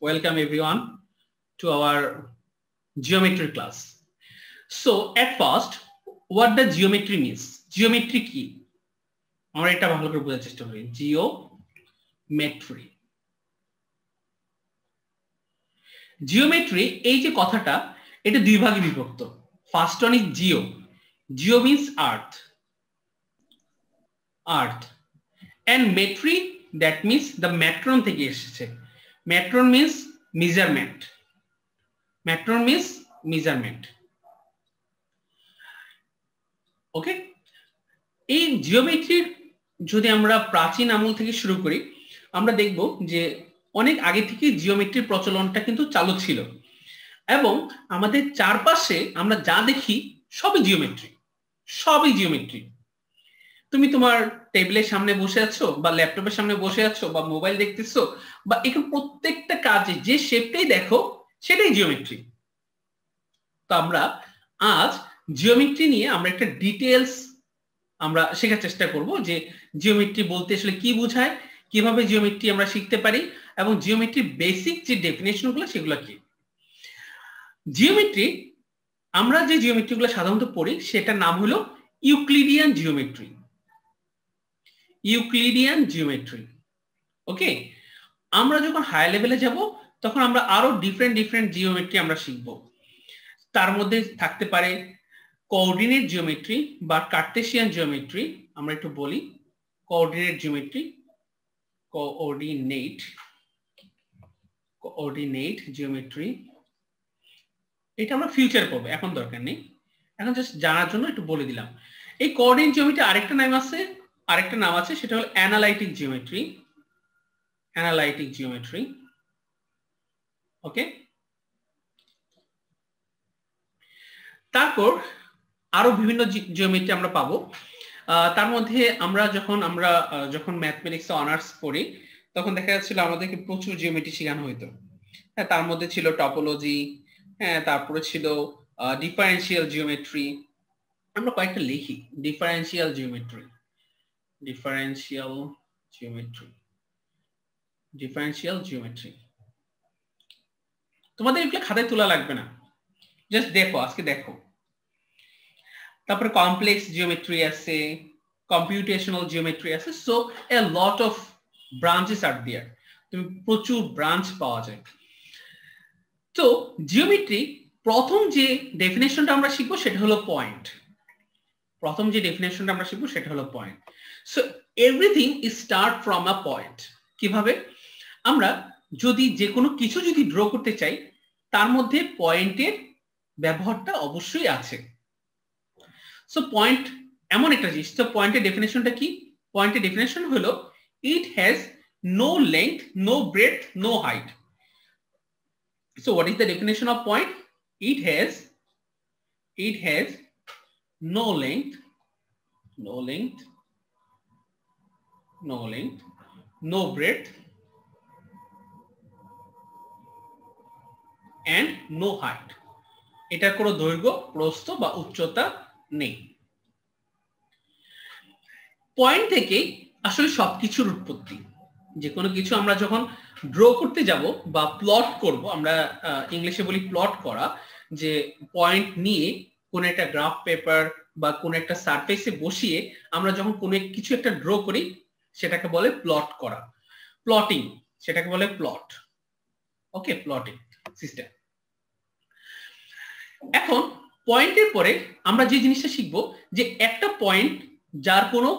Welcome everyone to our geometry class. So at first, what does geometry means? Geometry কি? আমরা এটা ভালো করে বোঝার চেষ্টা করি। Geometry. Geometry এই যে কথাটা এটা দুই ভাগে বিভক্ত। First one is geo. Geo means earth. Earth. And metry that means the metron থেকে এসেছে। Metron means measurement. Metron means measurement. ওকে, এই জিওমেট্রির যদি আমরা প্রাচীন আমল থেকে শুরু করি আমরা দেখব যে অনেক আগে থেকে জিওমেট্রির প্রচলনটা কিন্তু চালু ছিল এবং আমাদের চারপাশে আমরা যা দেখি সবই জিওমেট্রি। তুমি তোমার টেবিলের সামনে বসে আছো বা ল্যাপটপের সামনে বসে আছো বা মোবাইল দেখতেছো বা এখানে প্রত্যেকটা কাজে যে শেপটাই দেখো সেটাই জিওমেট্রি। তো আমরা আজ জিওমেট্রি নিয়ে আমরা একটা ডিটেইলস আমরা শেখার চেষ্টা করব যে জিওমেট্রি বলতে আসলে কি বোঝায়, কিভাবে জিওমেট্রি আমরা শিখতে পারি এবং জিওমেট্রির বেসিক যে ডেফিনেশনগুলো সেগুলো কি। জিওমেট্রি আমরা যে জিওমেট্রিগুলো সাধারণত পড়ি সেটার নাম হলো ইউক্লিডিয়ান জিওমেট্রি। ওকে, আমরা যখন হাই লেভেলে যাব তখন আমরা আরো ডিফারেন্ট জিওমেট্রি আমরা শিখব। তার মধ্যে থাকতে পারে কোঅর্ডিনেট জিওমেট্রি বা কার্টেসিয়ান জিওমেট্রি। আমরা একটু বলি কোঅর্ডিনেট জিওমেট্রি, এটা আমরা ফিউচার পড়বো, এখন দরকার নেই, এখন জাস্ট জানার জন্য একটু বলে দিলাম। এই কোঅর্ডিনেট জিওমেট্রি আরেকটা নাম আছে সেটা হলো অ্যানালাইটিক জিওমেট্রি। ওকে, তারপর আরো বিভিন্ন জিওমেট্রি আমরা পাবো। তার মধ্যে আমরা যখন ম্যাথমেটিক্স অনার্স পড়ি তখন দেখা যাচ্ছিল আমাদেরকে প্রচুর জিওমেট্রি শেখানো হতো। হ্যাঁ, তার মধ্যে ছিল টপোলজি, হ্যাঁ, তারপরে ছিল ডিফারেন্সিয়াল জিওমেট্রি। আমরা কয়েকটা লিখি, ডিফারেন্সিয়াল জিওমেট্রি। তোমাদের এগুলো খাতায় তোলা লাগবে না, জাস্ট আজকে দেখো। তারপরে কমপ্লেক্স জিওমেট্রি আছে, কম্পিউটেশনাল জিওমেট্রি আছে। So a lot of branches are there, তুমি প্রচুর ব্রাঞ্চ পাওয়া যায়। তো জিওমেট্রি প্রথম যে ডেফিনেশনটা আমরা শিখবো সেটা হলো point. So everything is start from a point. কিভাবে? আমরা যদি যে কোনো কিছু যদি ড্র করতে চাই তার মধ্যে পয়েন্টের ব্যবহারটা অবশ্যই আছে। সো পয়েন্ট এমন একটা জিনিস। তো পয়েন্টের ডেফিনেশনটা কি? পয়েন্টের ডেফিনেশন হলো it has no length, no breadth, no height. So what is the definition of point? It has no length, no breadth, and no height. এটার কোনো দৈর্ঘ্য, প্রস্থ বা উচ্চতা নেই। পয়েন্ট থেকে আসলে সবকিছুর উৎপত্তি। যে কোনো কিছু আমরা যখন ড্র করতে যাব বা প্লট করব, আমরা ইংলিশে বলি প্লট করা, যে পয়েন্ট নিয়ে কোন একটা গ্রাফ পেপার বা কোন একটা সারফেসে বসিয়ে আমরা যখন কোনো কিছু একটা ড্র করি সেটাকে বলে প্লট করা, প্লটিং, সেটাকে বলে প্লট। ওকে, প্লটিং সিস্টেম। এখন পয়েন্টের পরে আমরা যে জিনিসটা শিখবো যে একটা পয়েন্ট যার কোনো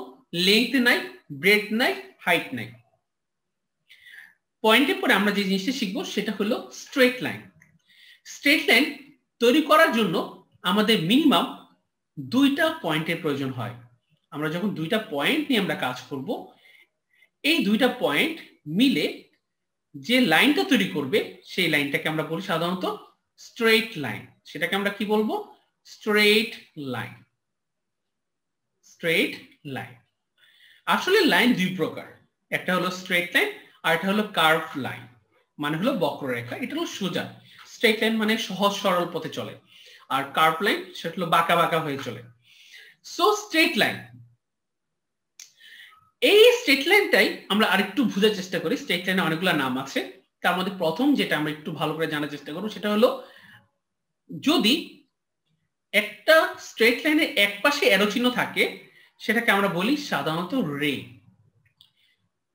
লেংথ নাই, ব্রেডথ নাই, হাইট নাই। পয়েন্টের পরে আমরা যে জিনিসটা শিখবো সেটা হলো স্ট্রেট লাইন। স্ট্রেট লাইন তৈরি করার জন্য আমাদের মিনিমাম দুইটা পয়েন্টের প্রয়োজন হয়। আমরা যখন দুইটা পয়েন্ট নিয়ে আমরা কাজ করব, এই দুইটা পয়েন্ট মিলে যে লাইনটা তৈরি করবে সেই লাইনটাকে আমরা বলি সাধারণত স্ট্রেট লাইন। সেটাকে আমরা কি বলবো? Straight line. আসলে লাইন দুই প্রকার, একটা হলো স্ট্রেট লাইন আর একটা হলো কার্ভ লাইন, মানে হলো বক্ররেখা। এটা হলো সোজা। স্ট্রেট লাইন মানে সহজ সরল পথে চলে, আর কার্ভ লাইন সেটা হলো বাঁকা বাঁকা হয়ে চলে। সো স্ট্রেট লাইন, এই স্ট্রেট লাইনটাই আমরা আরেকটু বোঝার চেষ্টা করি। স্ট্রেট লাইনে অনেকগুলো নাম আছে, তার মধ্যে প্রথম যেটা আমরা একটু ভালো করে জানার চেষ্টা করব সেটা হলো যদি একটা স্ট্রেট লাইনের এক পাশে অ্যারো চিহ্ন থাকে সেটাকে আমরা বলি সাধারণত রে।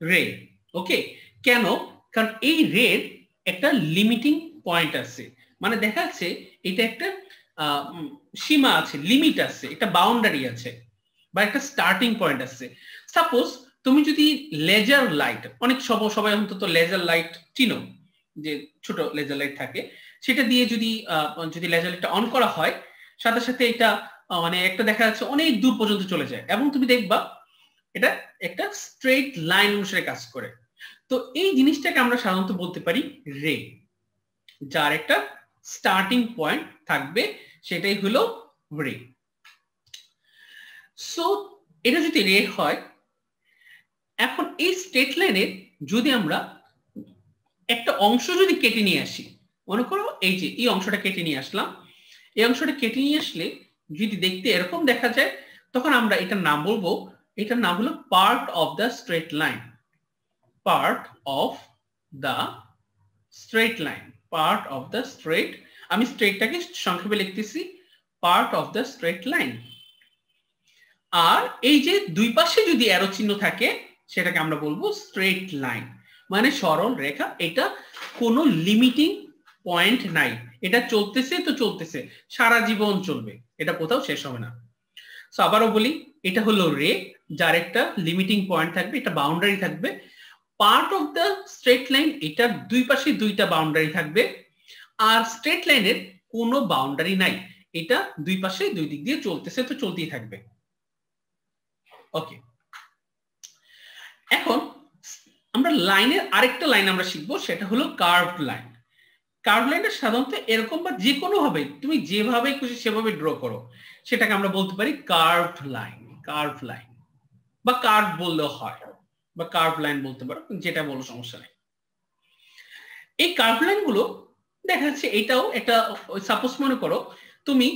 রে, ওকে? কেন? কারণ এই রের একটা লিমিটিং পয়েন্ট আছে, মানে দেখা যাচ্ছে এটা একটা সীমা আছে, লিমিট আছে, একটা বাউন্ডারি আছে বা একটা স্টার্টিং পয়েন্ট আছে। সাপোজ তুমি যদি লেজার লাইট, অনেক সবাই অন্তত লেজার লাইট চিনো, যে ছোট লেজার লাইট থাকে, সেটা দিয়ে যদি লেজার লাইটটা অন করা হয় সাথে সাথে এটা মানে একটা দেখা যাচ্ছে অনেক দূর পর্যন্ত চলে যায় এবং তুমি দেখবা এটা একটা স্ট্রেট লাইন অনুসারে কাজ করে। তো এই জিনিসটাকে আমরা সাধারণত বলতে পারি রে, যার একটা স্টার্টিং পয়েন্ট থাকবে, সেটাই হলো রে। সো এটা যদি রে হয়, এখন এই স্ট্রেট লাইনের যদি আমরা একটা অংশ যদি কেটে নিয়ে আসি, মনে করো এই যে এই অংশটা কেটে নিয়ে আসলাম, এই অংশটা কেটে নিয়ে আসলে যদি দেখতে এরকম দেখা যায়, তখন আমরা এটার নাম বলবো, এটার নাম হলো part of the straight line. Part of the straight line, part of the straight, আমি স্ট্রেটটাকে সংক্ষেপে লিখতেছি part of the straight line. আর এই যে দুই পাশে যদি অ্যারো চিহ্ন থাকে সেটাকে আমরা বলবো স্ট্রেট লাইন, মানে সরল রেখা। এটা কোনো লিমিটিং পয়েন্ট নাই, এটা চলতেছে তো চলতেছে, সারা জীবন চলবে, এটা কোথাও শেষ হবে না। সো আবারও বলি, এটা হলো রে, যার একটা লিমিটিং পয়েন্ট থাকবে, এটা বাউন্ডারি থাকবে। Part of the straight line, এটার দুই পাশে দুইটা বাউন্ডারি থাকবে। আর স্ট্রেট লাইনের কোনো বাউন্ডারি নাই, এটা দুই পাশে দুই দিক দিয়ে চলতেছে তো চলতেই থাকবে। ওকে, এখন আমরা লাইনের আরেকটা লাইন আমরা শিখবো, সেটা হলো কার্ভড লাইন। কার্ভ লাইনটা সাধারণত এরকম বা যে কোনো ভাবে তুমি যেভাবে খুশি সেভাবে ড্র করো, সেটাকে আমরা বলতে পারি কার্ভড লাইন। কার্ভ লাইন বা কার্ভ বললেও হয়, বা কার্ভ লাইন বলতে পারো, যেটা বলো সমস্যা নেই। এই কার্ভ লাইন গুলো দেখা যাচ্ছে এটাও একটা, সাপোজ মনে করো তুমি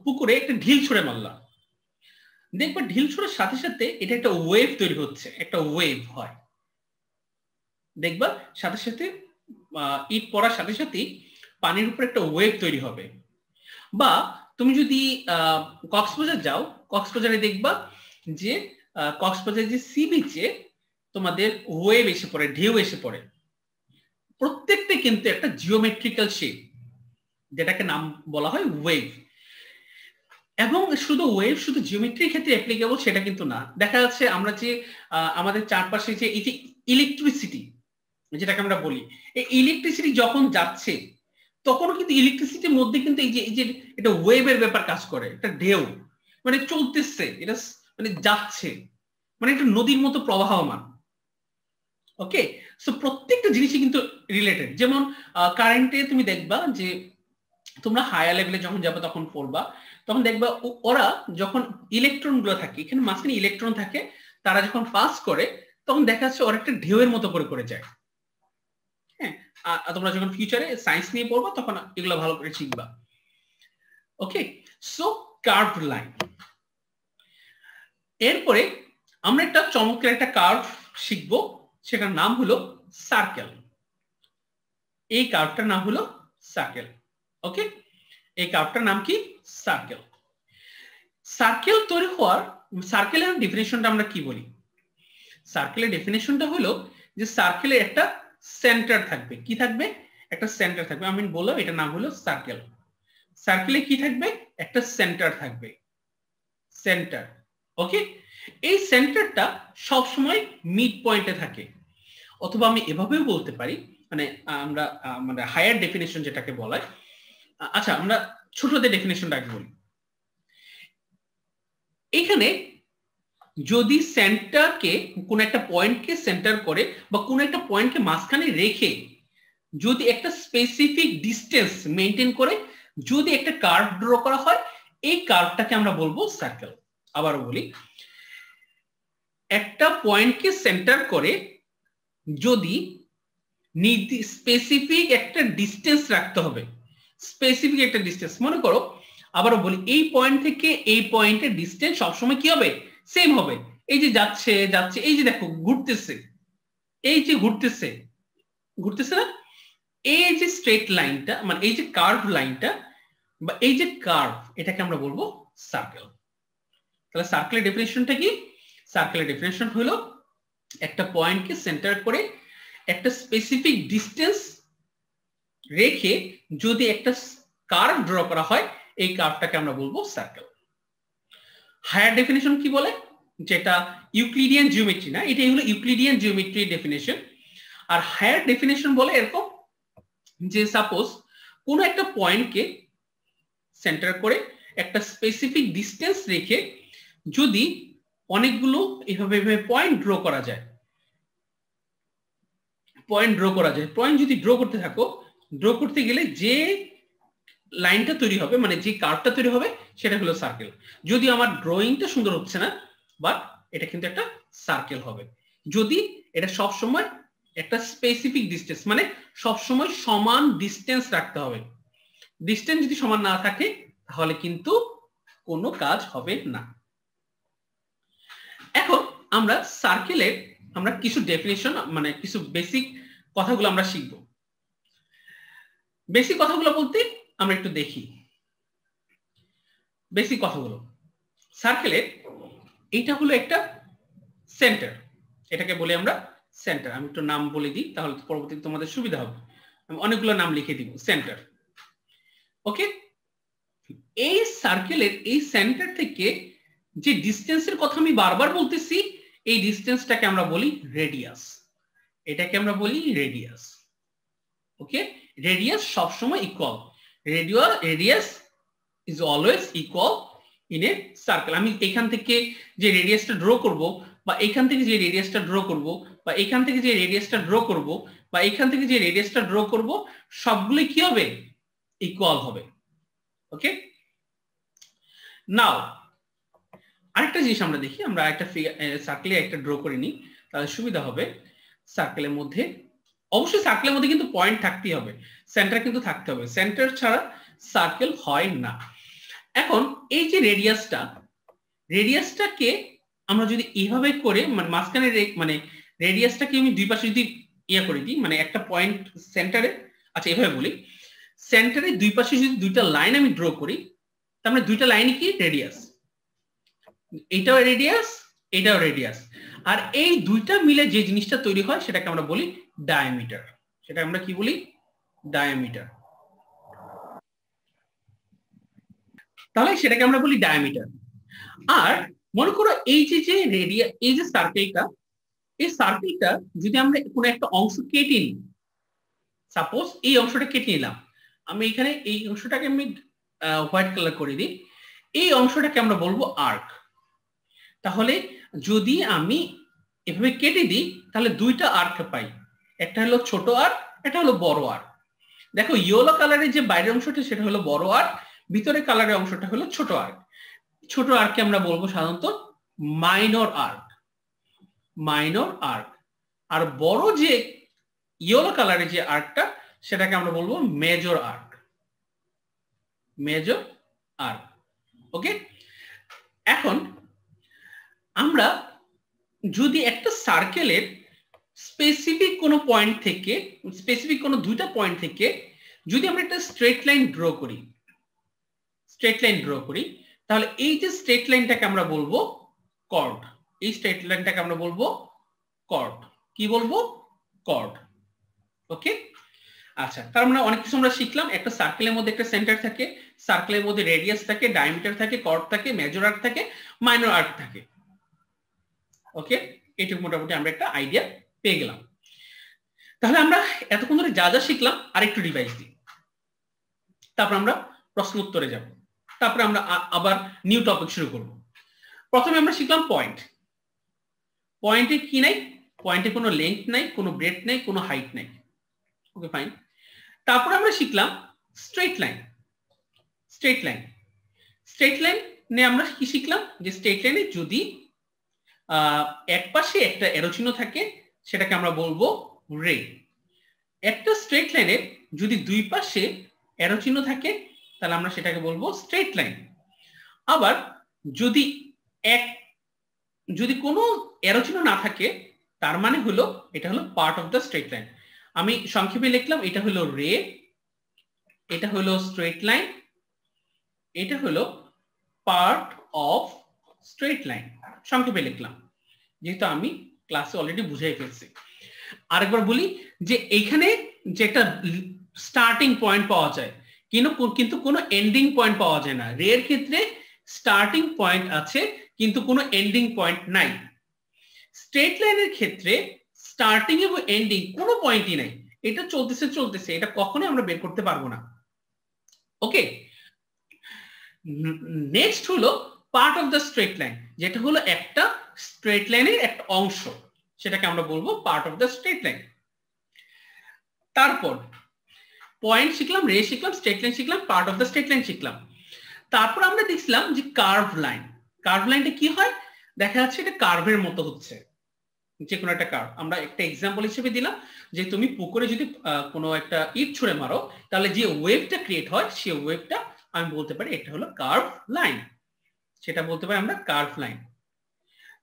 পুকুরে একটা ঢিল ছুঁড়ে মারলা, দেখবা ঢিল ছোড়ার সাথে সাথে এটা একটা ওয়েভ তৈরি হচ্ছে, একটা ওয়েভ হয়, দেখবা সাথে সাথে ইট পড়ার সাথে সাথে পানির উপর একটা ওয়েভ তৈরি হবে। বা তুমি যদি কক্সবাজার যাও, কক্সবাজারে দেখবা যে কক্সবাজার যে সি বিচে তোমাদের ওয়েভ এসে পড়ে, ঢেউ এসে পড়ে, প্রত্যেকটা কিন্তু একটা জিওমেট্রিক্যাল শেপ, যেটাকে নাম বলা হয় ওয়েভ। এবং শুধু ওয়েভ শুধু জিওমেট্রির ক্ষেত্রে অ্যাপ্লিকেবল সেটা কিন্তু না, দেখা যাচ্ছে আমরা যে আমাদের চারপাশে যে এই যে ইলেকট্রিসিটি যেটাকে আমরা বলি, এই ইলেকট্রিসিটি যখন যাচ্ছে তখনও কিন্তু ইলেকট্রিসিটির মধ্যে কিন্তু এই যে এটা ওয়েভের ব্যাপার কাজ করে, একটা ঢেউ মানে চলতেছে, এটা মানে যাচ্ছে, মানে একটা নদীর মতো প্রবাহমান। ওকে, সো প্রত্যেকটা জিনিসই কিন্তু রিলেটেড। যেমন কারেন্টে তুমি দেখবা যে তোমরা হায়ার লেভেলে যখন যাবে তখন পড়বা, তখন দেখবা ওরা যখন ইলেকট্রন গুলো থাকে, এখানে মাঝখানে ইলেকট্রন থাকে, তারা যখন পাস করে তখন দেখা যাচ্ছে ওরা একটা ঢেউয়ের মতো করে করে যায়। হ্যাঁ, তোমরা যখন ফিউচারে সায়েন্স নিয়ে পড়বা তখন এগুলো ভালো করে শিখবা। ওকে, সো কার্ভ লাইন। এরপরে আমরা একটা চমৎকার একটা কার্ভ শিখবো, সেটার নাম হলো সার্কেল। এই কার্ভটার নাম হলো সার্কেল। ওকে, এই কার্ভটার নাম কি? সার্কেল। সার্কেল তৈরি হওয়ার, সার্কেলের ডেফিনেশনটা আমরা কি বলি? সার্কেলের ডেফিনেশনটা হলো যে সার্কেলের একটা সেন্টার থাকবে। কি থাকবে? একটা সেন্টার থাকবে। আমি বললাম এটার নাম হলো সার্কেল। সার্কেলে কি থাকবে? একটা সেন্টার থাকবে, সেন্টার। ওকে, এই সেন্টারটা সব সময় মিড পয়েন্টে থাকে, অথবা আমি এভাবেও বলতে পারি, মানে আমরা মানে হায়ার ডেফিনেশন যেটাকে বলা হয়। আচ্ছা, আমরা ছোটদের ডেফিনেশনটা আগে বলি। এখানে যদি সেন্টারকে, কোন একটা পয়েন্টকে সেন্টার করে বা কোন একটা পয়েন্টকে মাঝখানে রেখে যদি একটা স্পেসিফিক ডিসটেন্স মেনটেন করে যদি একটা কার্ভ ড্র করা হয়, এই কার্ভটাকে আমরা বলবো সার্কেল। আবারও বলি, একটা পয়েন্টকে সেন্টার করে যদি স্পেসিফিক একটা ডিসটেন্স রাখতে হবে, স্পেসিফিক একটা ডিসটেন্স, মনে করো, আবারও বলি, এই পয়েন্ট থেকে এই পয়েন্টের ডিসটেন্স সবসময় কি হবে? সেম হবে। এই যে যাচ্ছে যাচ্ছে, এই যে দেখো ঘুরতেছে, এই যে ঘুরতেছে, ঘুরতেছে না? এই যে স্ট্রেট লাইনটা মানে এই যে কার্ভ লাইনটা বা এই যে কার্ভ এটাকে আমরা বলবো সার্কেল। তাহলে সার্কেলের ডেফিনিশনটা কি? সার্কেলের ডেফিনিশন হলো একটা পয়েন্টকে সেন্টার করে একটা স্পেসিফিক ডিস্টেন্স রেখে যদি একটা কার্ভ ড্র করা হয় এই কার্ভটাকে আমরা বলবো সার্কেল। হায়ার ডেফিনিশন কি বলে? যেটা ইউক্লিডিয়ান জিওমেট্রি না, এটাই হলো ইউক্লিডিয়ান জিওমেট্রির ডেফিনিশন। আর হায়ার ডেফিনিশন বলে এরকম যে সাপোজ কোনো একটা পয়েন্টকে সেন্টার করে একটা স্পেসিফিক ডিস্টেন্স রেখে যদি অনেকগুলো এভাবে পয়েন্ট ড্র করা যায়, পয়েন্ট যদি ড্র করতে থাকো, ড্র করতে গেলে যে লাইনটা তৈরি হবে মানে যে কার্ভটা তৈরি হবে সেটা হলো সার্কেল। যদি আমার ড্রয়িংটা সুন্দর হচ্ছে না, বাট এটা কিন্তু একটা সার্কেল হবে যদি এটা সব সময় একটা স্পেসিফিক ডিসটেন্স মানে সব সময় সমান ডিসটেন্স রাখতে হবে। ডিসটেন্স যদি সমান না থাকে তাহলে কিন্তু কোনো কাজ হবে না। এখন আমরা সার্কেলের আমরা কিছু ডেফিনিশন মানে কিছু বেসিক কথাগুলো আমরা শিখব। বেসিক কথাগুলো বলতে আমরা একটু দেখি বেসিক কথাগুলো। সার্কেলের এইটা হলো একটা সেন্টার, এটাকে বলি আমরা সেন্টার। আমি একটু নাম বলে দিই তাহলে পরবর্তীতে তোমাদের সুবিধা হবে। আমি অনেকগুলো নাম লিখে দিব। সেন্টার, ওকে। এই সার্কেলের এই সেন্টার থেকে যে ডিসটেন্সের কথা আমি বারবার বলতেছি এই ডিসটেন্সটাকে আমরা বলি রেডিয়াস। এটাকে আমরা বলি রেডিয়াস, ওকে। রেডিয়াস সবসময় equal, radius is always equal in a circle. আমি এখান থেকে যে রেডিয়াসটা ড্র করব বা এখান থেকে যে রেডিয়াসটা ড্র করব বা এখান থেকে যে রেডিয়াসটা ড্র করব বা এখান থেকে যে রেডিয়াসটা ড্র করব সবগুলো কি হবে? ইকুয়াল হবে, ওকে। নাও আরেকটা জিনিস আমরা দেখি, আমরা একটা সার্কেলে একটা ড্র করে নিই তাহলে সুবিধা হবে। সার্কেলের মধ্যে অবশ্যই সার্কেলের মধ্যে কিন্তু পয়েন্ট থাকতেই হবে, সেন্টার কিন্তু থাকতে হবে, সেন্টার ছাড়া সার্কেল হয় না। এখন এই যে রেডিয়াসটাকে আমরা যদি এইভাবে করে মানে মাঝখানে মানে রেডিয়াসটাকে আমি দুই পাশে যদি ইয়ে করে দিই মানে একটা পয়েন্ট সেন্টারে, আচ্ছা এভাবে বলি, সেন্টারে দুই পাশে যদি দুইটা লাইন আমি ড্র করি তার মানে দুইটা লাইনই কি রেডিয়াস, এটাও রেডিয়াস এটাও রেডিয়াস, আর এই দুইটা মিলে যে জিনিসটা তৈরি হয় সেটাকে আমরা বলি ডায়ামিটার। সেটা আমরা কি বলি? ডায়ামিটার। তাহলে সেটাকে আমরা বলি ডায়ামিটার। আর মনে করো এই যে এই যে সার্কেলটা, এই সার্কেলটা যদি আমরা কোনো একটা অংশ কেটে নিই, সাপোজ এই অংশটা কেটে নিলাম, আমি এখানে এই অংশটাকে আমি হোয়াইট কালার করে দিই, এই অংশটাকে আমরা বলবো আর্ক। তাহলে যদি আমি এভাবে কেটে দিই তাহলে দুইটা আর্ক পাই, একটা হলো ছোট আর্ক, একটা হলো বড় আর্ক। দেখো ইয়েলো কালারের যে বাইরের অংশটা সেটা হলো বড় আর্ক, ভিতরে কালারের অংশটা হলো ছোট আর্ক। ছোট আর্ককে আমরা বলবো সাধারণত মাইনর আর্ক, মাইনর আর্ক। আর বড় যে ইয়েলো কালারের যে আর্কটা সেটাকে আমরা বলবো মেজর আর্ক, মেজর আর্ক, ওকে। এখন আমরা যদি একটা সার্কেলের স্পেসিফিক কোনো পয়েন্ট থেকে, স্পেসিফিক কোনো দুইটা পয়েন্ট থেকে যদি আমরা একটা স্ট্রেট লাইন ড্র করি, তাহলে এই যে স্ট্রেট লাইনটাকে আমরা বলবো কর্ড। এই স্ট্রেট লাইনটাকে আমরা বলবো কর্ড। কি বলবো? কর্ড, ওকে। আচ্ছা, তার মানে অনেক কিছু আমরা শিখলাম। একটা সার্কেলের মধ্যে একটা সেন্টার থাকে, সার্কেলের মধ্যে রেডিয়াস থাকে, ডায়ামিটার থাকে, কর্ড থাকে, মেজর আর্ক থাকে, মাইনর আর্ক থাকে, ওকে। এইটুকু মোটামুটি আমরা একটা আইডিয়া পেয়ে গেলাম। তাহলে আমরা এতক্ষণ ধরে যা যা শিখলাম আরেকটু রিভাইজ দিই, তারপর আমরা প্রশ্ন উত্তরে যাব, তারপরে আমরা আবার নিউ টপিক শুরু করব। প্রথমে আমরা শিখলাম পয়েন্ট। পয়েন্টে কি নাই? পয়েন্টে কোনো লেন্থ নাই, কোনো ব্রেডথ নাই, কোনো হাইট নাই, ওকে ফাইন। তারপর আমরা শিখলাম স্ট্রেট লাইন। স্ট্রেট লাইন নিয়ে আমরা কি শিখলাম? যে স্ট্রেট লাইনে যদি এক পাশে একটা অ্যারো চিহ্ন থাকে সেটাকে আমরা বলবো রে। একটা স্ট্রেট লাইনের যদি দুই পাশে অ্যারো চিহ্ন থাকে তাহলে আমরা সেটাকে বলবো স্ট্রেট লাইন। আবার যদি কোনো অ্যারো চিহ্ন না থাকে তার মানে হলো এটা হলো part of the straight line. আমি সংক্ষেপে লিখলাম, এটা হলো রে, এটা হলো স্ট্রেট লাইন, এটা হলো পার্ট অফ স্ট্রেট লাইন। সংক্ষেপে লিখলাম, যেহেতু আমি ক্লাসে অলরেডি বুঝাই ফেলছি। আরেকবার বলি যে এইখানে যে একটা স্টার্টিং পয়েন্ট পাওয়া যায়, কিন্তু কোনো এন্ডিং পয়েন্ট পাওয়া যায় না। রে এর ক্ষেত্রে স্টার্টিং পয়েন্ট আছে কিন্তু কোনো এন্ডিং পয়েন্ট নাই। স্ট্রেট লাইনের ক্ষেত্রে স্টার্টিং এবং এন্ডিং কোনো পয়েন্টই নাই, এটা চলতেছে, এটা কখনোই আমরা বের করতে পারবো না। ওকে, নেক্সট হলো part of the straight line, যেটা হলো একটা স্ট্রেট লাইনের একটা অংশ, সেটাকে আমরা বলবো part of the straight line. তারপর পয়েন্ট শিখলাম, রে শিখলাম, স্ট্রেট লাইন শিখলাম, part of the straight line শিখলাম। তারপর আমরা দেখছিলাম যে কার্ভ লাইন। কার্ভ লাইনটা কি হয়, দেখা যাচ্ছে এটা কার্ভের মতো হচ্ছে, যে কোনো একটা কার্ভ। আমরা একটা এক্সাম্পল হিসেবে দিলাম যে তুমি পুকুরে যদি কোনো একটা ইট ছুঁড়ে মারো, তাহলে যে ওয়েভটা ক্রিয়েট হয় সেই ওয়েভটা আমি বলতে পারি এটা হলো কার্ভ লাইন, সেটা বলতে পারি আমরা কার্ভ লাইন।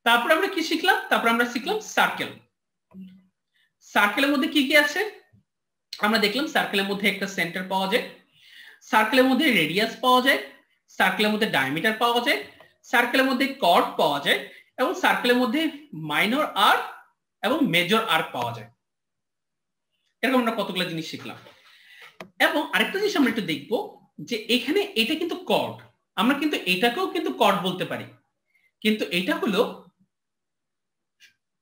তারপর আমরা কি শিখলাম, তারপর আমরা শিখলাম সার্কেল। সার্কেলের মধ্যে কি কি আছে আমরা দেখলাম। সার্কেলের মধ্যে একটা সেন্টার পাওয়া যায়, সার্কেলের মধ্যে রেডিয়াস পাওয়া যায়, সার্কেলের মধ্যে ডায়ামিটার পাওয়া যায়, সার্কেলের মধ্যে কর্ড পাওয়া যায়, এবং সার্কেলের মধ্যে মাইনর আর্ক এবং মেজর আর্ক পাওয়া যায়। এরকম আমরা কতগুলো জিনিস শিখলাম। এবং আরেকটা জিনিস আমরা একটু দেখবো যে এখানে এটা কিন্তু কর্ড, আমরা কিন্তু এটাকেও কিন্তু কর্ড বলতে পারি, কিন্তু এটা হলো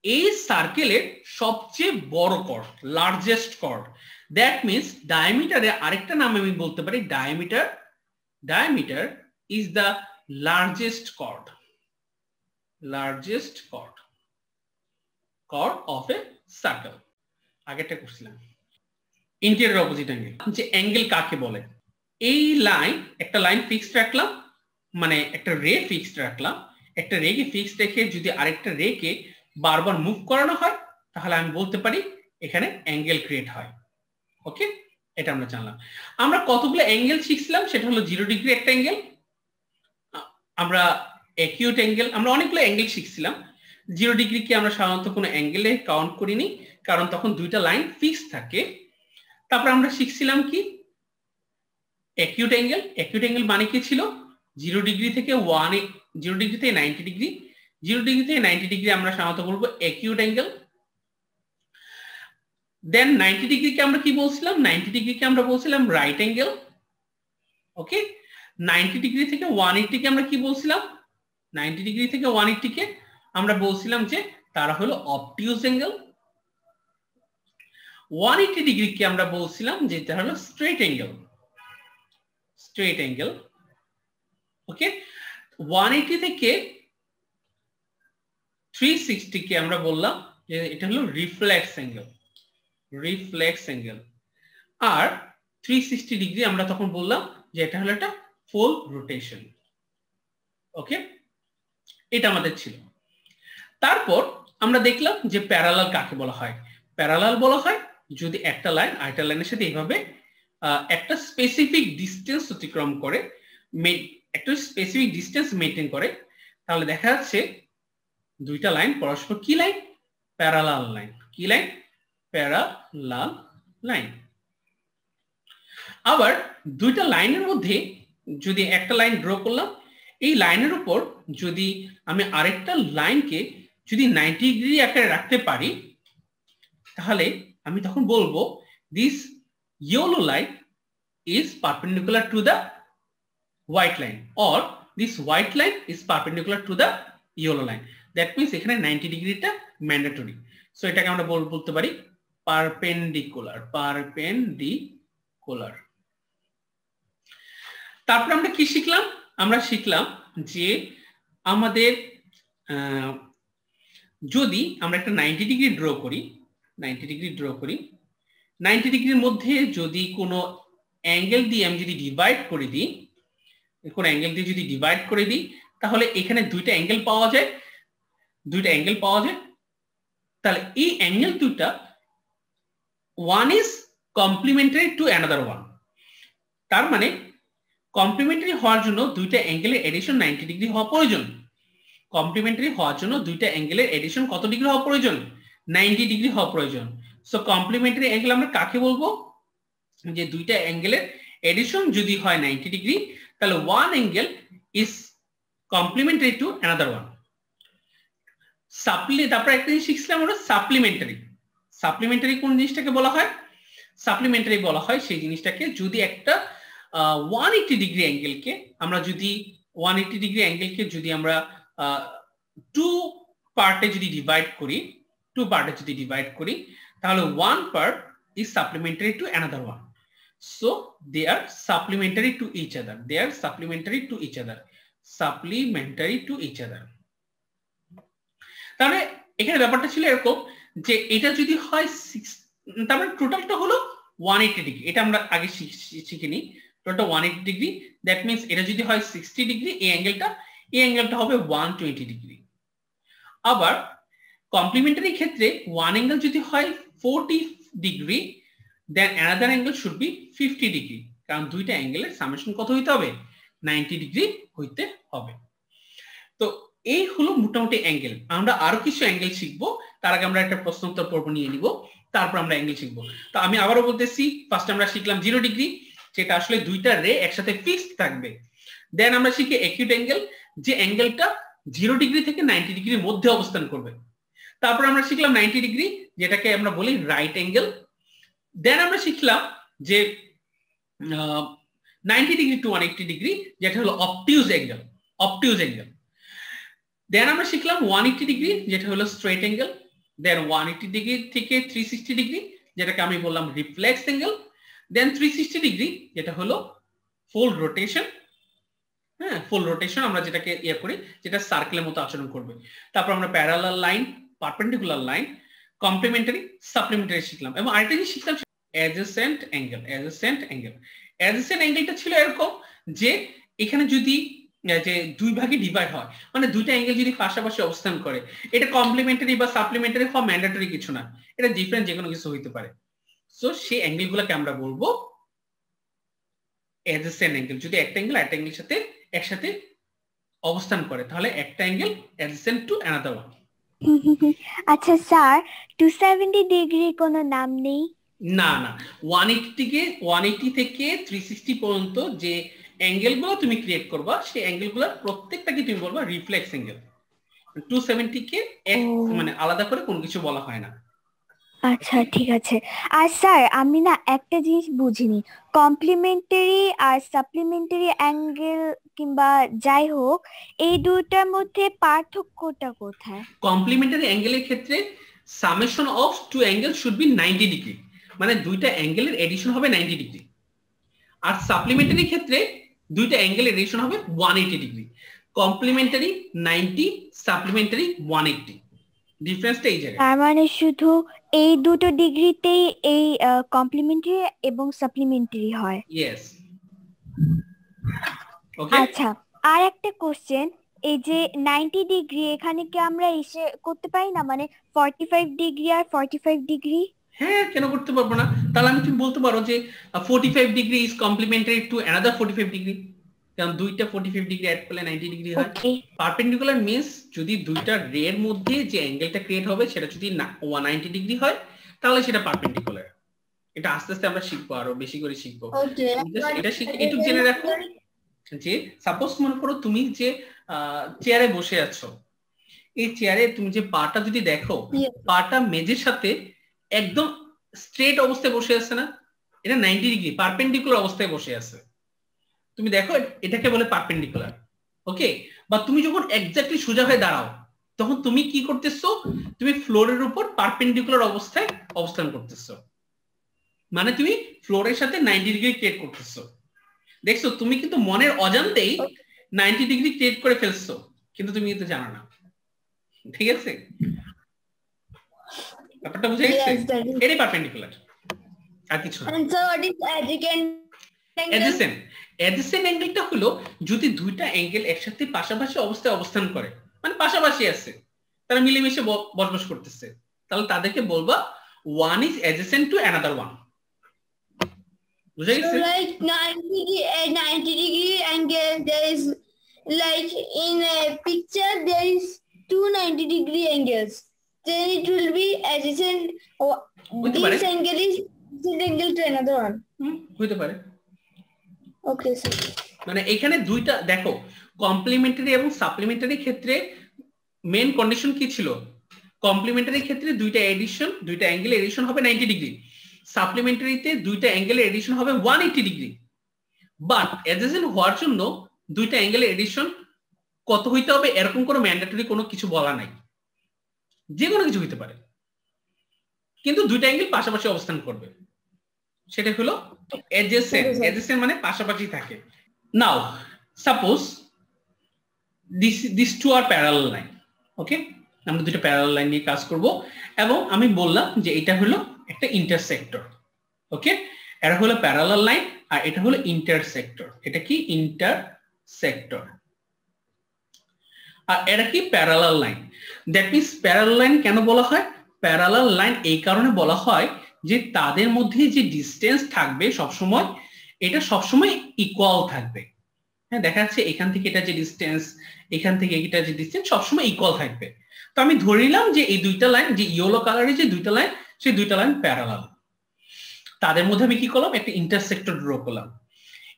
এই সার্কেলের সবচেয়ে বড় chord, largest chord. That means ডায়ামিটারে আরেকটা নাম আমি বলতে পারি diameter. Diameter is the largest chord, largest chord, chord of a circle. আগেরটা করছিলাম ইন্টেরিয়র অপোজিট অ্যাঙ্গেল। যে অ্যাঙ্গেল কাকে বলে, এই লাইন, একটা লাইন ফিক্সড রাখলাম, মানে একটা রে ফিক্সড রাখলাম, একটা রেকে ফিক্সড রেখে যদি আরেকটা রেকে বারবার মুভ করানো হয় তাহলে আমি বলতে পারি এখানে অ্যাঙ্গেল ক্রিয়েট হয়। ওকে, এটা আমরা জানলাম। আমরা কতগুলো অ্যাঙ্গেল শিখছিলাম, সেটা হলো 0 ডিগ্রি একটা অ্যাঙ্গেল, আমরা অ্যাকিউট অ্যাঙ্গেল, আমরা অনেকগুলো অ্যাঙ্গেল শিখছিলাম। 0 ডিগ্রি কি আমরা সাধারণত কোনো অ্যাঙ্গেলে কাউন্ট করিনি, কারণ তখন দুইটা লাইন ফিক্স থাকে। তারপর আমরা শিখছিলাম কি অ্যাকিউট অ্যাঙ্গেল। অ্যাকিউট অ্যাঙ্গেল মানে কি ছিল, 0 ডিগ্রি থেকে 0 ডিগ্রি থেকে 90 ডিগ্রি, 0 ডিগ্রি থেকে 90 ডিগ্রি আমরা সাধারণত বলবো অ্যাকিউট অ্যাঙ্গেল। দেন 90 ডিগ্রিকে আমরা কি বলছিলাম, 90 ডিগ্রিকে আমরা বলছিলাম রাইট অ্যাঙ্গেল। ওকে, 90 ডিগ্রি থেকে 180 কে আমরা কি বলছিলাম, 90 ডিগ্রি থেকে 180 কে আমরা বলছিলাম যে তারা হলো অবটিউজ অ্যাঙ্গেল। 180 ডিগ্রি কে আমরা বলছিলাম যে তারা হলো স্ট্রেট অ্যাঙ্গেল, স্ট্রেট অ্যাঙ্গেল। ওকে, 180 থেকে 360 কে আমরা বললাম যে এটা হলো রিফ্লেক্স অ্যাঙ্গেল, রিফ্লেক্স অ্যাঙ্গেল। আর 360 ডিগ্রি আমরা তখন বললাম যে এটা হলো একটা ফুল রোটেশন। ওকে, এটা আমাদের ছিল। তারপর আমরা দেখলাম যে প্যারালাল কাকে বলা হয়। প্যারালাল বলা হয় যদি একটা লাইন আরেকটা লাইনের সাথে এইভাবে একটা স্পেসিফিক ডিসটেন্স অতিক্রম করে, একটা স্পেসিফিক ডিসটেন্স মেইনটেইন করে, তাহলে দেখা যাচ্ছে দুইটা লাইন পরস্পর কি লাইন, প্যারালাল লাইন। কি লাইন, প্যারালাল লাইন। আবার দুইটা লাইনের মধ্যে যদি একটা লাইন ড্র করলাম, এই লাইনের উপর যদি আমি আরেকটা লাইনকে যদি 90 ডিগ্রি আকারে রাখতে পারি, তাহলে আমি তখন বলবো this yellow line is perpendicular to the white line or this white line is perpendicular to the yellow line. That means এখানে 90 ডিগ্রিটা ম্যান্ডেটরি। সো এটাকে আমরা বলতে পারি পারপেন্ডিকুলার, পারপেন্ডিকুলার। তারপর আমরা কি শিখলাম, আমরা শিখলাম যে আমাদের যদি আমরা একটা 90 ডিগ্রি ড্র করি, 90 ডিগ্রি ড্র করি, 90 ডিগ্রির মধ্যে যদি কোনো অ্যাঙ্গেল দিয়ে আমি যদি ডিভাইড করে দিই, কোন অ্যাঙ্গেল দিয়ে যদি ডিভাইড করে দিই, তাহলে এখানে দুইটা অ্যাঙ্গেল পাওয়া যায়, দুইটা অ্যাঙ্গেল পাওয়া যায়। তাহলে এই অ্যাঙ্গেল দুইটা one is complimentary two another one. তার মানে কমপ্লিমেন্টারি হওয়ার জন্য দুইটা অ্যাঙ্গেলের এডিশন 90 ডিগ্রি হওয়া প্রয়োজন। কমপ্লিমেন্টারি হওয়ার জন্য দুইটা অ্যাঙ্গেলের এডিশন কত ডিগ্রি হওয়া প্রয়োজন, 90 ডিগ্রি হওয়া প্রয়োজন। সো কমপ্লিমেন্টারি অ্যাঙ্গেল আমরা কাকে বলবো? যে দুইটা অ্যাঙ্গেলের এডিশন যদি হয় 90 ডিগ্রি, তাহলে one angle is complimentary two another one. তারপর একটা জিনিস শিখছিলাম আমরা, সাপ্লিমেন্টারি। সাপ্লিমেন্টারি কোন জিনিসটাকে বলা হয়? সাপ্লিমেন্টারি বলা হয় সেই জিনিসটাকে যদি একটা 180 ডিগ্রি অ্যাঙ্গেলকে আমরা যদি 180 ডিগ্রি অ্যাঙ্গেলকে যদি আমরা টু পার্টে যদি ডিভাইড করি, তাহলে one part is supplementary to another one. So they are supplementary to each other, তাহলে এখানে ব্যাপারটা ছিল এরকম যে এটা যদি হয় তারপরে টোটালটা হলো 180 ডিগ্রি, এটা আমরা আগে শিখে নিই। টোটাল 180 ডিগ্রি, দ্যাট মিন্স এটা যদি হয় 60 ডিগ্রি, এই অ্যাঙ্গেলটা হবে 120 ডিগ্রি। আবার কমপ্লিমেন্টারি ক্ষেত্রে ওয়ান অ্যাঙ্গেল যদি হয় 40 degree, then another angle should be 50 degree, কারণ দুইটা অ্যাঙ্গেলের সামেশন কত হইতে হবে? 90 ডিগ্রি হইতে হবে। তো এই হলো মোটামুটি অ্যাঙ্গেল। আমরা আরো কিছু অ্যাঙ্গেল শিখবো, তার আগে আমরা একটা প্রশ্নোত্তর পর্ব নিয়ে নিব, তারপর আমরা অ্যাঙ্গেল শিখবো। তো আমি আবারও বলতেছি, ফার্স্ট আমরা শিখলাম 0 ডিগ্রি, যেটা আসলে দুইটা রে একসাথে ফিক্সড থাকবে। দেন আমরা শিখি অ্যাকিউট অ্যাঙ্গেল, যে অ্যাঙ্গেলটা 0 ডিগ্রি থেকে 90 ডিগ্রির মধ্যে অবস্থান করবে। তারপর আমরা শিখলাম 90 ডিগ্রি, যেটাকে আমরা বলি রাইট অ্যাঙ্গেল। দেন আমরা শিখলাম যে 90 ডিগ্রি টু 180 ডিগ্রি, যেটা হলো অবটিউজ অ্যাঙ্গেল। দেন আমরা শিখলাম 180 ডিগ্রি, যেটা হলো স্ট্রেট অ্যাঙ্গেল। দেন 180 ডিগ্রি থেকে 360 ডিগ্রি, যেটাকে আমি বললাম রিফ্লেক্স অ্যাঙ্গেল। দেন 360 ডিগ্রি, যেটা হলো ফুল রোটেশন। হ্যাঁ, ফুল রোটেশন আমরা যেটাকে করি, যেটা সার্কেলের মতো আচরণ করবে। তারপর আমরা parallel line, perpendicular line, complementary, supplementary শিখলাম। এবং আরেকটা জিনিস শিখলাম অ্যাডজেসেন্ট অ্যাঙ্গেলটা ছিল এরকম যে এখানে যদি যে দুই ভাগে ডিভাইড হয়, মানে দুইটা অ্যাঙ্গেল যদি পাশাপাশি অবস্থান করে, এটা কমপ্লিমেন্টারি বা সাপ্লিমেন্টারি হওয়া ম্যান্ডেটরি কিছু না, এটা ডিফারেন্ট যে কোনো কিছু হইতে পারে। সো সেই অ্যাঙ্গেলগুলোকে আমরা বলবো অ্যাডজেসেন্ট অ্যাঙ্গেল। যদি একটা অ্যাঙ্গেল আরেকটা অ্যাঙ্গেলের সাথে একসাথে অবস্থান করে, তাহলে একটা angle adjacent two another one. আচ্ছা স্যার, 270 ডিগ্রি কোনো নাম নেই? না, 180 থেকে 360 পর্যন্ত যে অ্যাঙ্গেলগুলো তুমি ক্রিয়েট করবা, সেই অ্যাঙ্গেলগুলোর প্রত্যেকটাকে তুমি বলবা রিফ্লেক্স অ্যাঙ্গেল। 270 কে মানে আলাদা করে কোনো কিছু বলা হয় না। আচ্ছা ঠিক আছে। আর স্যার আমি না একটা জিনিস বুঝিনি, কমপ্লিমেন্টারি আর সাপ্লিমেন্টারি অ্যাঙ্গেল কিংবা যাই হোক, এই দুটার মধ্যে পার্থক্যটা কোথায়? কমপ্লিমেন্টারি অ্যাঙ্গেলের ক্ষেত্রে summation of to angle should B 90 degree, মানে দুইটা অ্যাঙ্গেলের এডিশন হবে 90 ডিগ্রি। আর সাপ্লিমেন্টারি ক্ষেত্রে দুইটা অ্যাঙ্গেলের এডিশন হবে 180 ডিগ্রি। Complimentary 90, supplementary 180। ডিফারেন্সটা এই জায়গায়। তার মানে শুধু এই দুটো ডিগ্রিতেই এই কমপ্লিমেন্টারি এবং সাপ্লিমেন্টারি হয়? ইয়েস। ওকে, আচ্ছা, আর একটা কোশ্চেন, এই যে 90 ডিগ্রি এখানে কি আমরা এসে করতে পারি না, মানে 45 ডিগ্রি আর 45 ডিগ্রি? হ্যাঁ, কেন করতে পারবো না? তাহলে আমি তুমি বলতে পারো যে 45 degree is complimentary to another 45 degree, কারণ দুইটা 45 ডিগ্রি অ্যাড করলে 90 ডিগ্রি হয়। পারপেন্ডিকুলার মিন্স যদি দুইটা রে এর মধ্যে যে অ্যাঙ্গেলটা ক্রিয়েট হবে সেটা যদি 190 ডিগ্রি হয়, তাহলে সেটা পারপেন্ডিকুলার। এটা আস্তে আস্তে আমরা শিখবো, আরো বেশি করে শিখবো। এটা শিখে একটু জেনে রাখো যে সাপোজ মনে করো তুমি যে চেয়ারে বসে আছো, এই চেয়ারে তুমি যে পাটা যদি দেখো, পাটা মেঝের সাথে একদম স্ট্রেট অবস্থায় বসে আছে না, এটা 90 ডিগ্রি পারপেন্ডিকুলার অবস্থায় বসে আছে। তুমি দেখো, এটাকে বলে পারপেন্ডিকুলার। ওকে, বা তুমি যখন এক্স্যাক্টলি সোজা হয়ে দাঁড়াও, তখন তুমি কি করতেছো? তুমি ফ্লোরের উপর পারপেন্ডিকুলার অবস্থায় অবস্থান করতেছো, মানে তুমি ফ্লোরের সাথে 90 ডিগ্রি ক্রিয়েট করতেছো। দেখছো, তুমি কিন্তু মনের অজান্তেই 90 ডিগ্রি ক্রিয়েট করে ফেলছো, কিন্তু তুমি কিন্তু জানো না। ঠিক আছে, ব্যাপারটা বুঝে গেছে? এটাই পারপেন্ডিকুলার, আর কিছু না। অ্যাডজেসেন্ট অ্যাঙ্গেলটা হলো যদি দুইটা অ্যাঙ্গেল একসাথে পাশাপাশি অবস্থায় অবস্থান করে, মানে পাশাপাশি আছে, তারা মিলেমিশে বসবাস করতেছে, তাহলে তাদেরকে বলবা one is adjacent two another one. বুঝে গেছে? So like 90 degree angle, there is like in a picture there is two 90 degree angles, then it will be adjacent. This angle is adjacent angle to another one. হতে পারে। Okay, sir. মানে এখানে দুইটা দেখো, complimentary এবং supplementary ক্ষেত্রে main condition কি ছিল? কমপ্লিমেন্টারি ক্ষেত্রে দুইটা এডিশন, দুইটা অ্যাঙ্গেল এডিশন হবে 90 ডিগ্রি, সাপ্লিমেন্টারিতে দুইটা অ্যাঙ্গেল এডিশন হবে 180 ডিগ্রি। বাট অ্যাডজেসেন্ট হওয়ার জন্য দুইটা অ্যাঙ্গেল এডিশন কত হইতে হবে এরকম কোনো ম্যান্ডেটরি কোনো কিছু বলা নাই, যে কোনো কিছু হইতে পারে, কিন্তু দুইটা অ্যাঙ্গেল পাশাপাশি অবস্থান করবে, সেটা হলো অ্যাডজেসেন্ট। অ্যাডজেসেন্ট মানে পাশাপাশি থাকে। Now suppose this two are parallel line. Okay, আমরা দুটো প্যারালাল লাইন নিয়ে কাজ করব এবং আমি বললাম যে এটা হলো একটা ইন্টারসেক্টর। ওকে, এটা হলো প্যারালাল লাইন আর এটা হলো ইন্টারসেক্টর। এটা কি? ইন্টারসেক্টর। আর এটা কি? Parallel line. That means parallel line কেন বলা হয়? প্যারালাল লাইন এই কারণে বলা হয় যে তাদের মধ্যে যে ডিসটেন্স থাকবে সবসময়, এটা সবসময় ইকুয়াল থাকবে। হ্যাঁ, দেখা যাচ্ছে এখান থেকে এটা যে ডিসটেন্স, এখান থেকে এটা যে ডিসটেন্স সবসময় ইকুয়াল থাকবে। তো আমি ধরে নিলাম যে এই দুইটা লাইন, যে ইয়েলো কালারের যে দুইটা লাইন, সেই দুইটা লাইন প্যারালাল। তাদের মধ্যে আমি কি করলাম? একটা ইন্টারসেক্টর ড্র করলাম।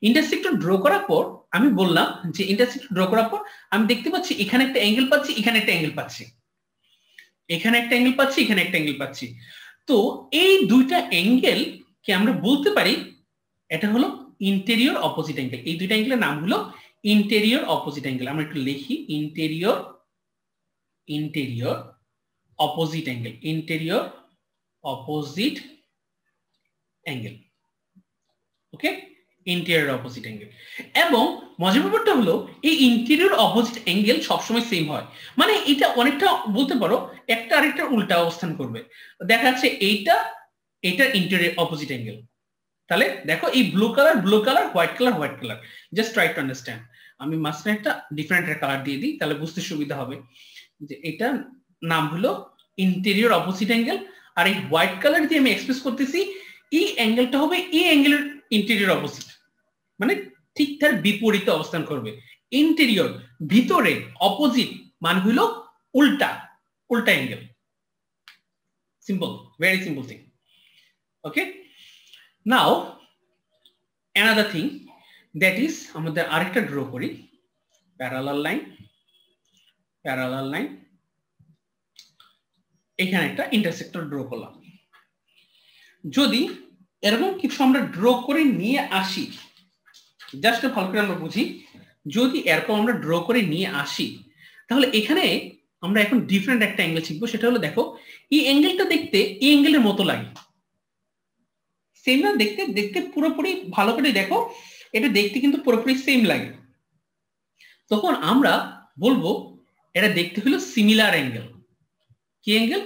ইন্টারসেক্টর ড্র করার পর আমি বললাম যে ইন্টারসেক্টর ড্র করার পর আমি দেখতে পাচ্ছি এখানে একটা অ্যাঙ্গেল পাচ্ছি, এখানে একটা অ্যাঙ্গেল পাচ্ছি, এখানে একটা অ্যাঙ্গেল পাচ্ছি, এখানে একটা অ্যাঙ্গেল পাচ্ছি। তো এই দুইটা অ্যাঙ্গেল কে আমরা বলতে পারি এটা হলো ইন্টেরিয়র অপোজিট অ্যাঙ্গেল। এই দুইটা অ্যাঙ্গেলের নাম হলো ইন্টেরিয়র অপোজিট অ্যাঙ্গেল। আমরা একটু লিখি, interior opposite angle, interior opposite angle. Okay, interior opposite angle. এবং মজার ব্যাপারটা হলো এই ইন্টেরিয়র অপোজিট অ্যাঙ্গেল সবসময় সেম হয়। মানে এটা অনেকটা বলতে পারো একটা আরেকটার উল্টা অবস্থান করবে। দেখা যাচ্ছে এইটার ইন্টেরিয়র অপোজিট অ্যাঙ্গেল। তাহলে দেখো এই blue colour, white colour, just try to understand. আমি মাঝখানে একটা ডিফারেন্ট কালার দিয়ে দিই, তাহলে বুঝতে সুবিধা হবে। যে এটা নাম হলো ইন্টেরিয়র অপোজিট অ্যাঙ্গেল, আর এই হোয়াইট কালার দিয়ে আমি এক্সপ্রেস করতেছি এই অ্যাঙ্গেলটা হবে এই অ্যাঙ্গেলের ইন্টেরিয়র অপোজিট, মানে ঠিক তার বিপরীতে অবস্থান করবে। ইন্টেরিয়র ভিতরে, অপোজিট মানে হলো উল্টা angle. Simple, very simple thing. Okay, now another thing that is, আমাদের আরেকটা ড্র করি, প্যারালাল লাইন, এখানে একটা ইন্টারসেক্টর ড্র করলাম। যদি এরকম কিছু আমরা ড্র করে নিয়ে আসি, জাস্ট ভালো করে আমরা বুঝি, যদি এরকম আমরা ড্র করে নিয়ে আসি তাহলে এখানে আমরা এখন ডিফারেন্ট একটা অ্যাঙ্গেল শিখবো। সেটা হলো দেখো এই অ্যাঙ্গেলটা দেখতে এই অ্যাঙ্গেলের মতো লাগে, সেম না? দেখতে পুরোপুরি ভালো করে দেখো, এটা দেখতে কিন্তু পুরোপুরি সেম লাগে। তখন আমরা বলবো এটা দেখতে হলো সিমিলার অ্যাঙ্গেল। কি অ্যাঙ্গেল?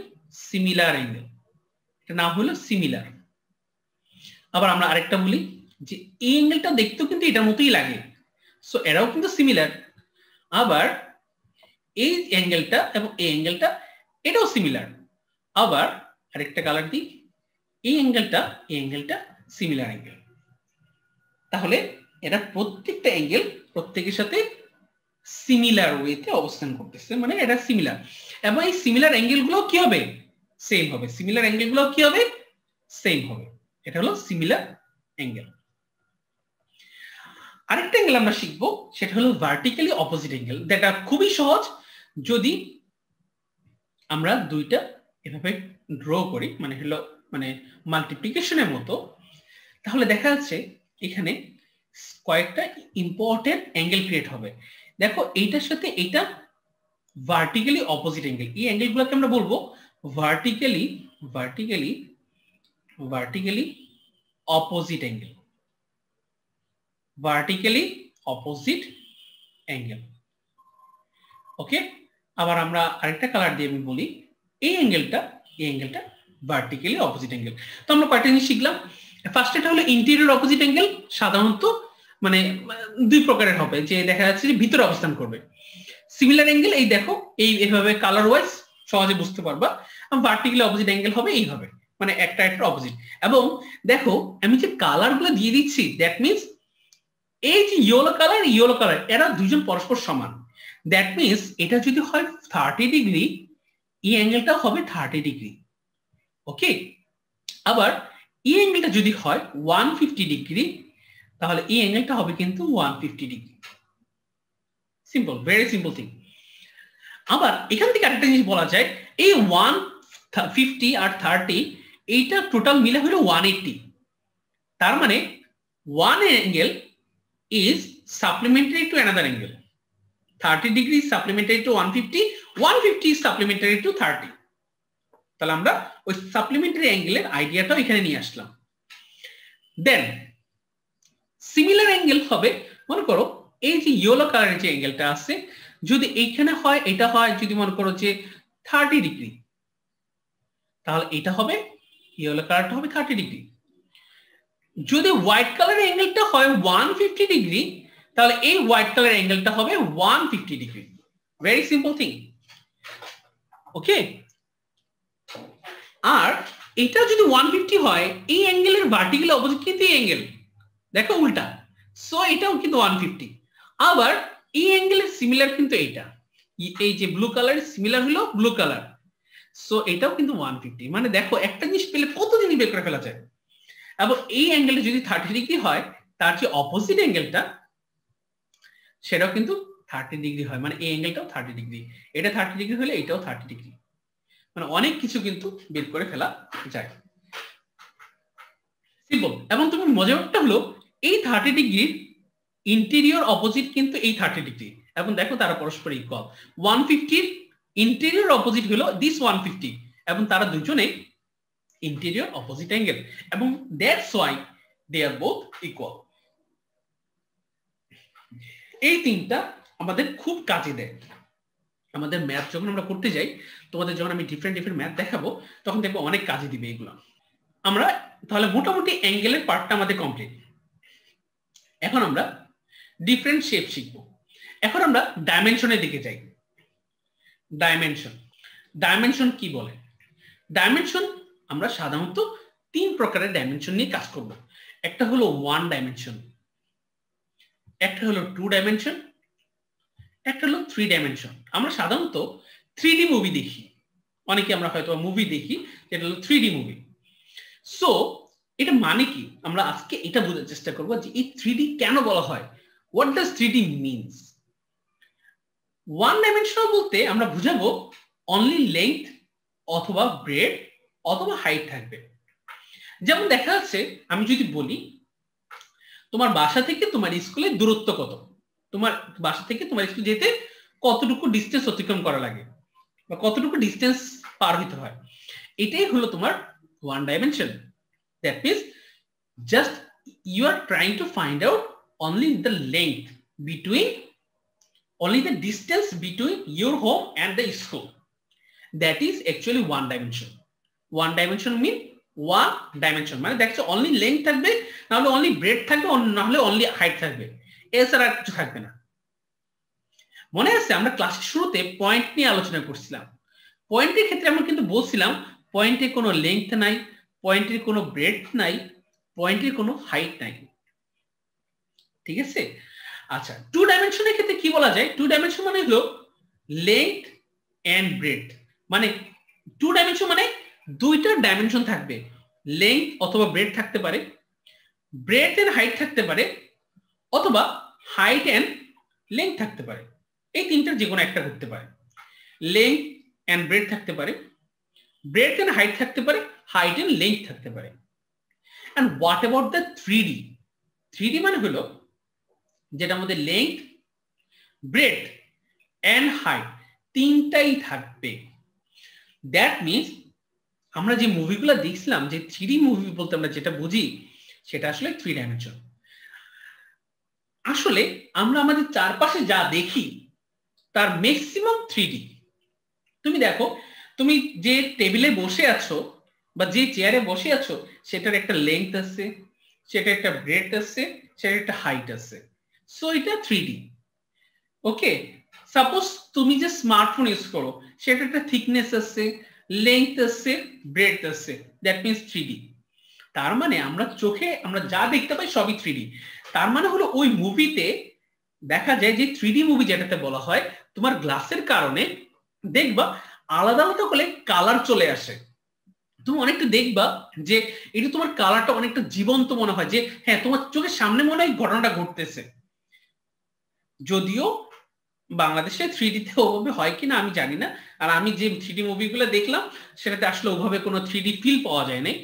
Similar angle. এটা নাম হলো সিমিলার। আবার আমরা আরেকটা বলি যে এই অ্যাঙ্গেলটা দেখতেও কিন্তু এটার মতোই লাগে, সো এরাও কিন্তু সিমিলার। আবার এই অ্যাঙ্গেলটা এবং এই অ্যাঙ্গেলটা এটাও সিমিলার। আবার আরেকটা কালার দিই, এই অ্যাঙ্গেলটা সিমিলার অ্যাঙ্গেল। তাহলে এরা প্রত্যেকটা অ্যাঙ্গেল প্রত্যেকের সাথে সিমিলার ওয়েতে অবস্থান করতেছে, মানে এটা সিমিলার। এবং এই সিমিলার অ্যাঙ্গেলগুলো কি হবে? সেম হবে। সিমিলার অ্যাঙ্গেলগুলো কি হবে? সেম হবে। এটা হলো সিমিলার অ্যাঙ্গেল। আরেকটা অ্যাঙ্গেল আমরা শিখবো, সেটা হলো ভার্টিক্যালি অপোজিট অ্যাঙ্গেল। যেটা খুবই সহজ, যদি আমরা দুইটা এভাবে ড্র করি, মানে মাল্টিপ্লিকেশনের মতো, তাহলে দেখা যাচ্ছে এখানে কয়েকটা ইম্পর্টেন্ট অ্যাঙ্গেল ক্রিয়েট হবে। দেখো এইটার সাথে এইটা ভার্টিক্যালি অপোজিট অ্যাঙ্গেল। এই অ্যাঙ্গেলগুলোকে আমরা বলবো vertically opposite angle. Vertically opposite angle. Okay, আবার আমরা আরেকটা কালার দিয়ে আমি বলি এই অ্যাঙ্গেলটা ভার্টিক্যালি অপোজিট অ্যাঙ্গেল। তো আমরা কয়েকটা জিনিস শিখলাম। ফার্স্ট এটা হলো ইন্টেরিয়র অপোজিট অ্যাঙ্গেল। সাধারণত মানে দুই প্রকারের হবে, যে দেখা যাচ্ছে যে ভিতরে অবস্থান করবে। সিমিলার অ্যাঙ্গেল এই দেখো এইভাবে কালার ওয়াইজ সহজে বুঝতে পারবা। ভার্টিক্যালি অপোজিট অ্যাঙ্গেল হবে এইভাবে, মানে একটা অপোজিট। এবং দেখো আমি যে কালার গুলো দিয়ে দিচ্ছি, দ্যাট মিনস এই যে ইয়েলো কালার এরা দুজন পরস্পর সমান। দ্যাট মিনস এটা যদি হয় 30 ডিগ্রি, এই অ্যাঙ্গেলটা হবে 30 ডিগ্রি। ওকে, আবার এই অ্যাঙ্গেলটা যদি হয় 150 ডিগ্রি, তাহলে এই অ্যাঙ্গেলটা হবে কিন্তু 150 degree. Simple, very simple thing. আবার এখান থেকে আরেকটা জিনিস বলা যায়, এই 150 আর 30 এইটা টোটাল মিলে হলো 180। তার মানে one angle is supplementary to another angle. 30 degree is supplementary to 150, 150 is supplementary to 30. তাহলে আমরা ওই সাপ্লিমেন্টারি অ্যাঙ্গেলের আইডিয়াটাও এখানে নিয়ে আসলাম। দেন সিমিলার অ্যাঙ্গেল হবে, মনে করো এই যে ইয়েলো কালারের যে অ্যাঙ্গেলটা আছে, যদি এইখানে হয়, এটা হয় যদি মনে করো যে 30 ডিগ্রি, তাহলে এটা হবে ইয়েলো কালারটা হবে 30 ডিগ্রি। যদি হোয়াইট কালারের অ্যাঙ্গেলটা হয় 150 ডিগ্রি, তাহলে এই হোয়াইট কালারের অ্যাঙ্গেলটা হবে 150 degree. Very simple thing. Okay, আর এটা যদি 150 হয়, এই অ্যাঙ্গেলের ভার্টিক্যাল অপোজিট কিন্তু এই অ্যাঙ্গেল, দেখো উল্টা, সো এটাও কিন্তু 150। আবার এই অ্যাঙ্গেলের সিমিলার কিন্তু এইটা, এই যে ব্লু কালারের সিমিলার হলো ব্লু কালার, সো এটাও কিন্তু 150। মানে দেখো একটা জিনিস পেলে কত জিনিস বের করে ফেলা যায়। এবং এই অ্যাঙ্গেলটা যদি 30 ডিগ্রি হয়, তার যে অপোজিট অ্যাঙ্গেলটা সেটাও কিন্তু 30 ডিগ্রি হয়, মানে এই অ্যাঙ্গেলটাও 30 ডিগ্রি, এটা 30 ডিগ্রি হলে এটাও 30 ডিগ্রি। মানে অনেক কিছু কিন্তু বের করে ফেলা যায়। সিম্পল। এবং তুমি মজারটা হলো এই 30 ডিগ্রির ইন্টেরিয়র অপোজিট কিন্তু এই 30 ডিগ্রি, এবং দেখো তারা পরস্পর ইকুয়াল। 150 ইন্টেরিয়র অপোজিট হলো দিস 150, এবং তারা দুজনে ইন্টেরিয়র অপোজিট অ্যাঙ্গেল, এবং that's why they are both equal. এই তিনটা আমাদের খুব কাজে দেয়। আমাদের ম্যাথ যখন আমরা করতে যাই, তোমাদের যখন আমি ডিফারেন্ট ম্যাথ দেখাবো, তখন দেখবো অনেক কাজে দিবে এগুলো। আমরা তাহলে মোটামুটি অ্যাঙ্গেলের পার্টটা আমাদের কমপ্লিট। এখন আমরা ডিফারেন্ট শেপ শিখবো। এখন আমরা ডাইমেনশনের দিকে যাই। ডাইমেনশন কি বলে? ডাইমেনশন আমরা সাধারণত 3 প্রকারের ডাইমেনশন নিয়ে কাজ করব। একটা হলো 1 ডাইমেনশন, একটা হলো 2 ডাইমেনশন, একটা হলো 3 ডাইমেনশন। আমরা সাধারণত 3D মুভি দেখি, অনেকে আমরা হয়তো মুভি দেখি যেটা হলো 3D মুভি। সো এটা মানে কি, আমরা আজকে এটা বোঝার চেষ্টা করব যে এই 3D কেন বলা হয়, what does 3D means. 1 dimensional বলতে আমরা বুঝাবো অনলি লেংথ অথবা ব্রেড অথবা হাইট থাকবে। যেমন দেখা যাচ্ছে, আমি যদি বলি তোমার বাসা থেকে তোমার স্কুলের দূরত্ব কত, তোমার বাসা থেকে তোমার স্কুল যেতে কতটুকু ডিস্টেন্স অতিক্রম করা লাগে বা কতটুকু ডিস্টেন্স পার হতে হয়, এটাই হলো তোমার 1 dimension. That means just you are trying to find out only the length between, only the distance between your home and the school. That is actually 1 dimension. 1 dimension mean 1 dimension, মানে দেখছো only length থাকবে, না হলে only breadth থাকবে, না হলে only height থাকবে, এছাড়া আর কিছু থাকবে না। মনে আছে আমরা ক্লাসের শুরুতে পয়েন্ট নিয়ে আলোচনা করছিলাম। পয়েন্টের ক্ষেত্রে আমরা কিন্তু বলছিলাম পয়েন্টে কোনো লেংথ নাই, পয়েন্টের কোনো ব্রেডথ নাই, পয়েন্টের কোনো হাইট নাই, ঠিক আছে? আচ্ছা, 2 ডাইমেনশনের ক্ষেত্রে কি বলা যায়? 2 ডাইমেনশন মানে হলো লেংথ এন্ড ব্রেডথ। মানে 2 ডাইমেনশন মানে দুইটা ডাইমেনশন থাকবে, লেংথ অথবা ব্রেডথ থাকতে পারে, ব্রেডথ এন্ড হাইট থাকতে পারে, অথবা হাইট এন্ড লেংথ থাকতে পারে। এই তিনটার যে কোনো একটা করতে পারে। লেংথ এন্ড ব্রেডথ থাকতে পারে, ব্রেডথ এন্ড হাইট থাকতে পারে, হাইট এন্ড লেংথ থাকতে পারে। And what about the 3D? 3D মানে হলো যেটা আমাদের লেংথ, ব্রেডথ এন্ড হাইট তিনটাই থাকবে। দ্যাট মিনস আমরা যে মুভিগুলো দেখছিলাম, যে 3D মুভি বলতে আমরা যেটা বুঝি সেটা আসলে 3 ডাইমেনশন। আসলে আমরা আমাদের চারপাশে যা দেখি তার ম্যাক্সিমাম 3D। তুমি দেখো, তুমি যে টেবিলে বসে আছো বা যে চেয়ারে বসে আছো, সেটার একটা লেংথ আছে, সেটা একটা ব্রেডথ আছে, সেটা একটা হাইট আছে। সো এটা 3D। ওকে, সাপোজ তুমি যে স্মার্টফোন ইউজ করো, সেটা একটা থিকনেস আছে, লেংথ আছে, ব্রেডথ আছে, দ্যাট মিনস 3D। তার মানে আমরা চোখে আমরা যা দেখতে পাই সবই 3D। তার মানে হলো ওই মুভিতে দেখা যায় যে 3D মুভি যেটাতে বলা হয়, তোমার গ্লাসের কারণে দেখবা আলাদা আলাদা করলে কালার চলে আসে। তুমি অনেকটা দেখবা যে এটা তোমার কালারটা অনেকটা জীবন্ত মনে হয়, যে হ্যাঁ তোমার চোখের সামনে মনে হয় ঘটনাটা ঘটতেছে। যদিও বাংলাদেশে 3D তে ওভাবে হয় কিনা আমি জানি না, আর আমি যে 3D মুভিগুলো দেখলাম সেটাতে আসলে ওভাবে কোনো 3D ফিল পাওয়া যায় নাই।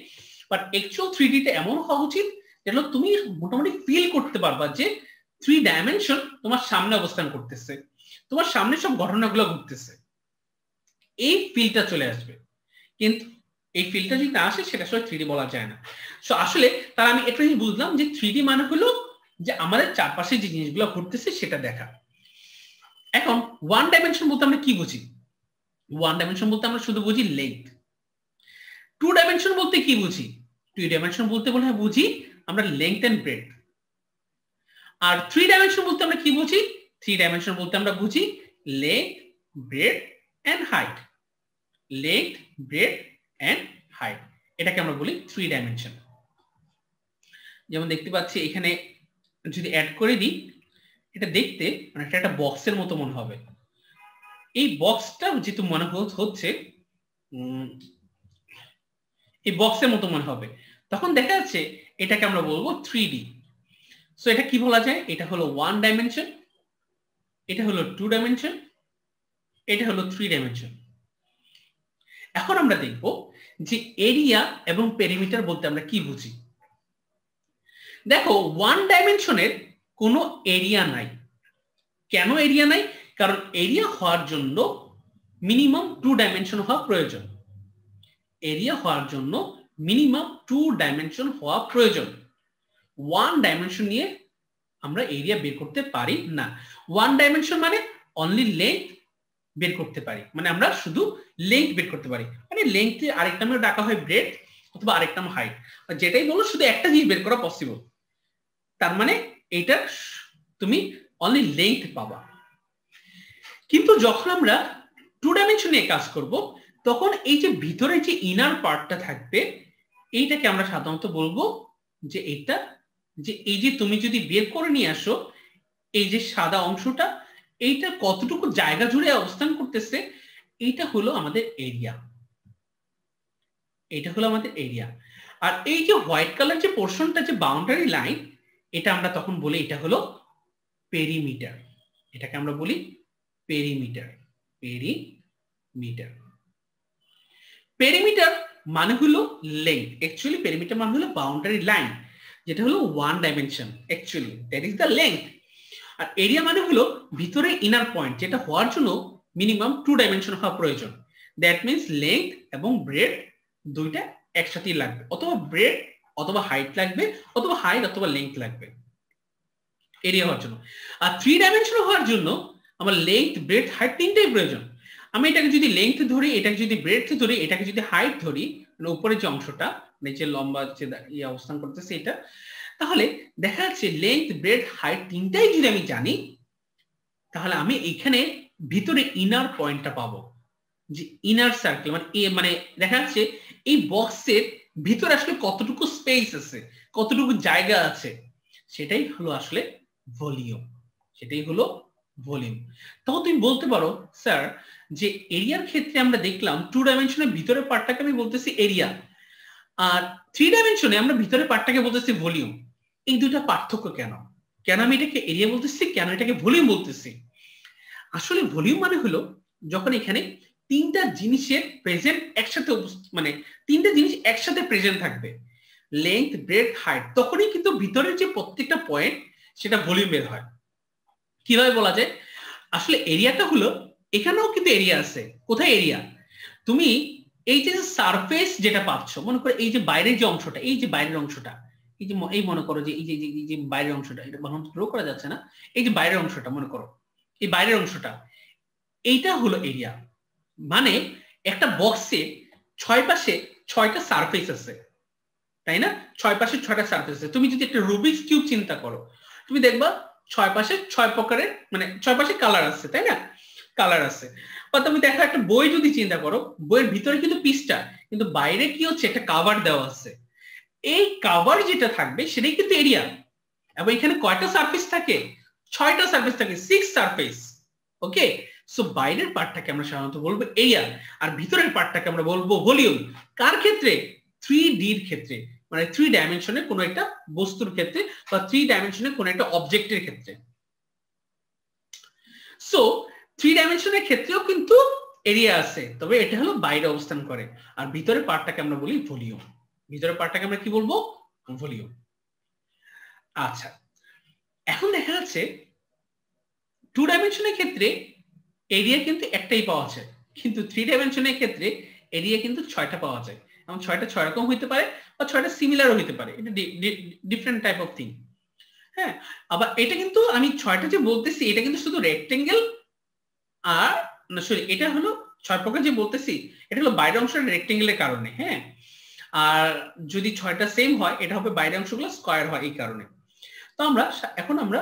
বাট অ্যাকচুয়াল 3D তে এমন হওয়া উচিত যেন তুমি মোটামুটি ফিল করতে পারবা যে 3 ডাইমেনশন তোমার সামনে অবস্থান করতেছে, তোমার সামনে সব ঘটনাগুলো ঘটতেছে, এই ফিলটা চলে আসবে। কিন্তু এই ফিলটা যদি না আসে সেটা আসলে 3D বলা যায় না। সো আসলে তার আমি একটা জিনিস বুঝলাম যে 3D মানে হলো যে আমাদের চারপাশে যে জিনিসগুলো ঘটতেছে সেটা দেখা। এখন ওয়ান ডাইমেনশন বলতে আমরা কি বুঝি? ওয়ান ডাইমেনশন বলতে আমরা শুধু বুঝি লেন্থ। টু ডাইমেনশন বলতে কি বুঝি? টু ডাইমেনশন বলতে বলে বুঝি আমরা লেন্থ এন্ড ব্রেডথ। আর থ্রি ডাইমেনশন বলতে আমরা কি বুঝি? থ্রি ডাইমেনশন বলতে আমরা বুঝি length, breadth and height. Length, breadth and height, এটাকে আমরা বলি থ্রি ডাইমেনশন। যেমন দেখতে পাচ্ছি এখানে যদি অ্যাড করে দিই, এটা দেখতে মানে একটা বক্সের মতো মনে হবে। এই বক্সটা যেহেতু মনে হচ্ছে এই বক্সের মতো মনে হবে, তখন দেখা যাচ্ছে এটাকে আমরা বলবো 3D। সো এটা কি বলা যায়? এটা হলো ওয়ান ডাইমেনশন, এটা হলো টু ডাইমেনশন, এটা হলো থ্রি ডাইমেনশন। এখন আমরা দেখব যে এরিয়া এবং পেরিমিটার বলতে আমরা কি বুঝি। দেখো ওয়ান ডাইমেনশনের কোনো এরিয়া নাই। কেন এরিয়া নাই? কারণ এরিয়া হওয়ার জন্য মিনিমাম টু ডাইমেনশন হওয়া প্রয়োজন। এরিয়া হওয়ার জন্য মিনিমাম টু ডাইমেনশন হওয়া প্রয়োজন। ওয়ান ডাইমেনশন নিয়ে আমরা এরিয়া বের করতে পারি না। ওয়ান ডাইমেনশন মানে অনলি লেন্থ বের করতে পারি, মানে আমরা শুধু লেন্থ বের করতে পারি, মানে লেন্থ আরেক নামে ডাকা হয় ব্রেডথ অথবা আরেক নাম হাইট, যেটাই বলো শুধু একটা জিনিস বের করা পসিবল। তার মানে এটা তুমি অনলি লেন্থ পাবা। কিন্তু যখন আমরা টু ডাইমেনশন নিয়ে কাজ করব তখন এই যে ভিতরে যে ইনার পার্টটা থাকবে এইটাকে আমরা সাধারণত বলবো যে এটা যে এই যে তুমি যদি বের করে নিয়ে আসো এই যে সাদা অংশটা, এইটা কতটুকু জায়গা জুড়ে অবস্থান করতেছে, এইটা হলো আমাদের এরিয়া। এটা হলো আমাদের এরিয়া। আর এই যে হোয়াইট কালার যে পোর্শনটা, যে বাউন্ডারি লাইন, এটা আমরা তখন বলি এটা হলো পেরিমিটার। এটাকে আমরা বলি পেরিমিটার। পেরিমিটার পেরিমিটার মানে হলো লেন্থ। অ্যাকচুয়ালি পেরিমিটার মানে হলো বাউন্ডারি লাইন, যেটা হলো one dimension. Actually that is the length. আর এরিয়া মানে হলো ভিতরে ইনার পয়েন্ট, যেটা হওয়ার জন্য মিনিমাম টু ডাইমেনশন হওয়া প্রয়োজন। দ্যাট মিনস লেন্থ এবং ব্রেড দুইটা একসাথেই লাগবে, অথবা ব্রেড অথবা হাইট লাগবে, অথবা হাইট অথবা লেন্থ লাগবে এরিয়া হওয়ার জন্য। আর থ্রি ডাইমেনশন হওয়ার জন্য আমার লেন্থ, ব্রেড, হাইট তিনটাই প্রয়োজন। আমি এটাকে যদি লেন্থ ধরি, এটাকে যদি ব্রেডথ ধরি, এটাকে যদি হাইট ধরি, মানে উপরের যে অংশটা নিচে লম্বা যে অবস্থান করতেছে এটা, তাহলে দেখা যাচ্ছে লেন্থ, ব্রেড, হাইট তিনটাই যদি আমি জানি তাহলে আমি এখানে ভিতরে ইনার পয়েন্টটা পাবো, যে ইনার সার্কেল মানে দেখা যাচ্ছে এই বক্সের ভিতরে আসলে কতটুকু স্পেস আছে, কতটুকু জায়গা আছে, সেটাই হলো আসলে ভলিউম। সেটাই হলো ভলিউম। তখন তুমি বলতে পারো স্যার যে এরিয়ার ক্ষেত্রে আমরা দেখলাম টু ডাইমেনশনের ভিতরের পার্টটাকে আমি বলতেছি এরিয়া, আর থ্রি ডাইমেনশনে আমরা ভিতরের পার্টটাকে বলতেছি ভলিউম। এই দুটা পার্থক্য কেন? কেন আমি এটাকে এরিয়া বলতেছি, কেন এটাকে ভলিউম বলতেছি? আসলে ভলিউম মানে হলো যখন এখানে তিনটা জিনিসের প্রেজেন্ট একসাথে, মানে তিনটা জিনিস একসাথে প্রেজেন্ট থাকবে, লেন্থ, ব্রেড, হাইট, তখনই কিন্তু ভিতরের যে প্রত্যেকটা পয়েন্ট সেটা ভলিউম বের হয়। কিভাবে বলা যায়? আসলে এরিয়াটা হলো, এখানেও কিন্তু এরিয়া আছে। কোথায় এরিয়া? তুমি এই যে সারফেস যেটা পাচ্ছ, মনে করো এই যে বাইরের যে অংশটা, এই যে বাইরের অংশটা, এই মনে করো যে এই যে বাইরের অংশটা, এটা বানান ড্র করা যাচ্ছে না, এই যে বাইরের অংশটা মনে করো, এই বাইরের অংশটা, এইটা হলো এরিয়া। মানে একটা বক্সে 6 পাশে 6টা সারফেস আছে, তাই না? 6 পাশে 6টা সারফেস আছে। তুমি যদি একটা রুবিক্স কিউব চিন্তা করো, তুমি দেখবা 6 পাশে 6 প্রকারের, মানে 6 পাশে কালার আছে, তাই না? কালার আছে। বা তুমি দেখো একটা বই যদি চিন্তা করো, বইয়ের ভিতরে কিন্তু পিসটা, কিন্তু বাইরে কি হচ্ছে, একটা কভার দেওয়া আছে। এই কভার যেটা থাকবে সেটাই কিন্তু এরিয়া। এবং এখানে কয়টা সারফেস থাকে? 6টা সারফেস থাকে, 6 সারফেস। ওকে, সো বাইরের পার্টটাকে আমরা সাধারণত বলবো এরিয়া, আর ভিতরের পার্টটাকে আমরা বলবো ভলিউম। কার ক্ষেত্রে? 3D এর ক্ষেত্রে, মানে 3 ডাইমেনশনে কোনো একটা বস্তুর ক্ষেত্রে বা 3 ডাইমেনশনে কোনো একটা অবজেক্টের ক্ষেত্রে। সো 3 ডাইমেনশনের ক্ষেত্রেও কিন্তু এরিয়া আছে, তবে এটা হলো বাইরে অবস্থান করে, আর ভিতরের পার্টটাকে আমরা বলি ভলিউম। ভিতরের পার্টটাকে আমরা কি বলবো? ভলিউম। আচ্ছা, এখন দেখা যাচ্ছে 2 ডাইমেনশনের ক্ষেত্রে এরিয়া কিন্তু একটাই পাওয়া যায়, কিন্তু 3 ডাইমেনশনের ক্ষেত্রে এরিয়া কিন্তু 6টা পাওয়া যায়। এবং 6টা 6 রকম হইতে পারে বা 6টা সিমিলারও হইতে পারে, এটা ডিফারেন্ট টাইপ অফ থিং। হ্যাঁ, আবার এটা কিন্তু আমি 6টা যে বলতেছি এটা কিন্তু শুধু রেক্টেঙ্গেল, আর না সরি, এটা হলো 6 প্রকার যে বলতেছি এটা হলো বাইরের অংশটা রেক্টেঙ্গেলের কারণে। হ্যাঁ, আর যদি 6টা সেম হয় এটা হবে বাইরের অংশগুলো স্কয়ার হয় এই কারণে। তো এখন আমরা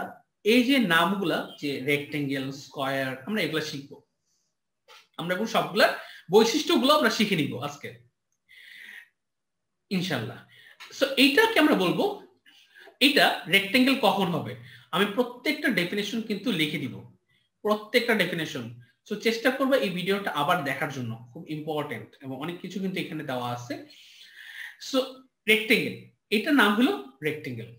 এই যে নামগুলা, যে রেক্টেঙ্গেল, স্কয়ার, আমরা এগুলা শিখবো। আমরা এখন সবগুলা বৈশিষ্ট্যগুলো আমরা শিখে নিব আজকে ইনশাআল্লাহ। সো এইটাকে আমরা বলবো, এটা রেক্টেঙ্গেল কখন হবে। আমি প্রত্যেকটা ডেফিনেশন কিন্তু লিখে দিব, প্রত্যেকটা ডেফিনেশন। সো চেষ্টা করবো এই ভিডিওটা আবার দেখার জন্য, খুব ইম্পর্টেন্ট এবং অনেক কিছু কিন্তু এখানে দেওয়া আছে। সো রেক্টেঙ্গেল, এটার নাম হলো রেক্টেঙ্গেল।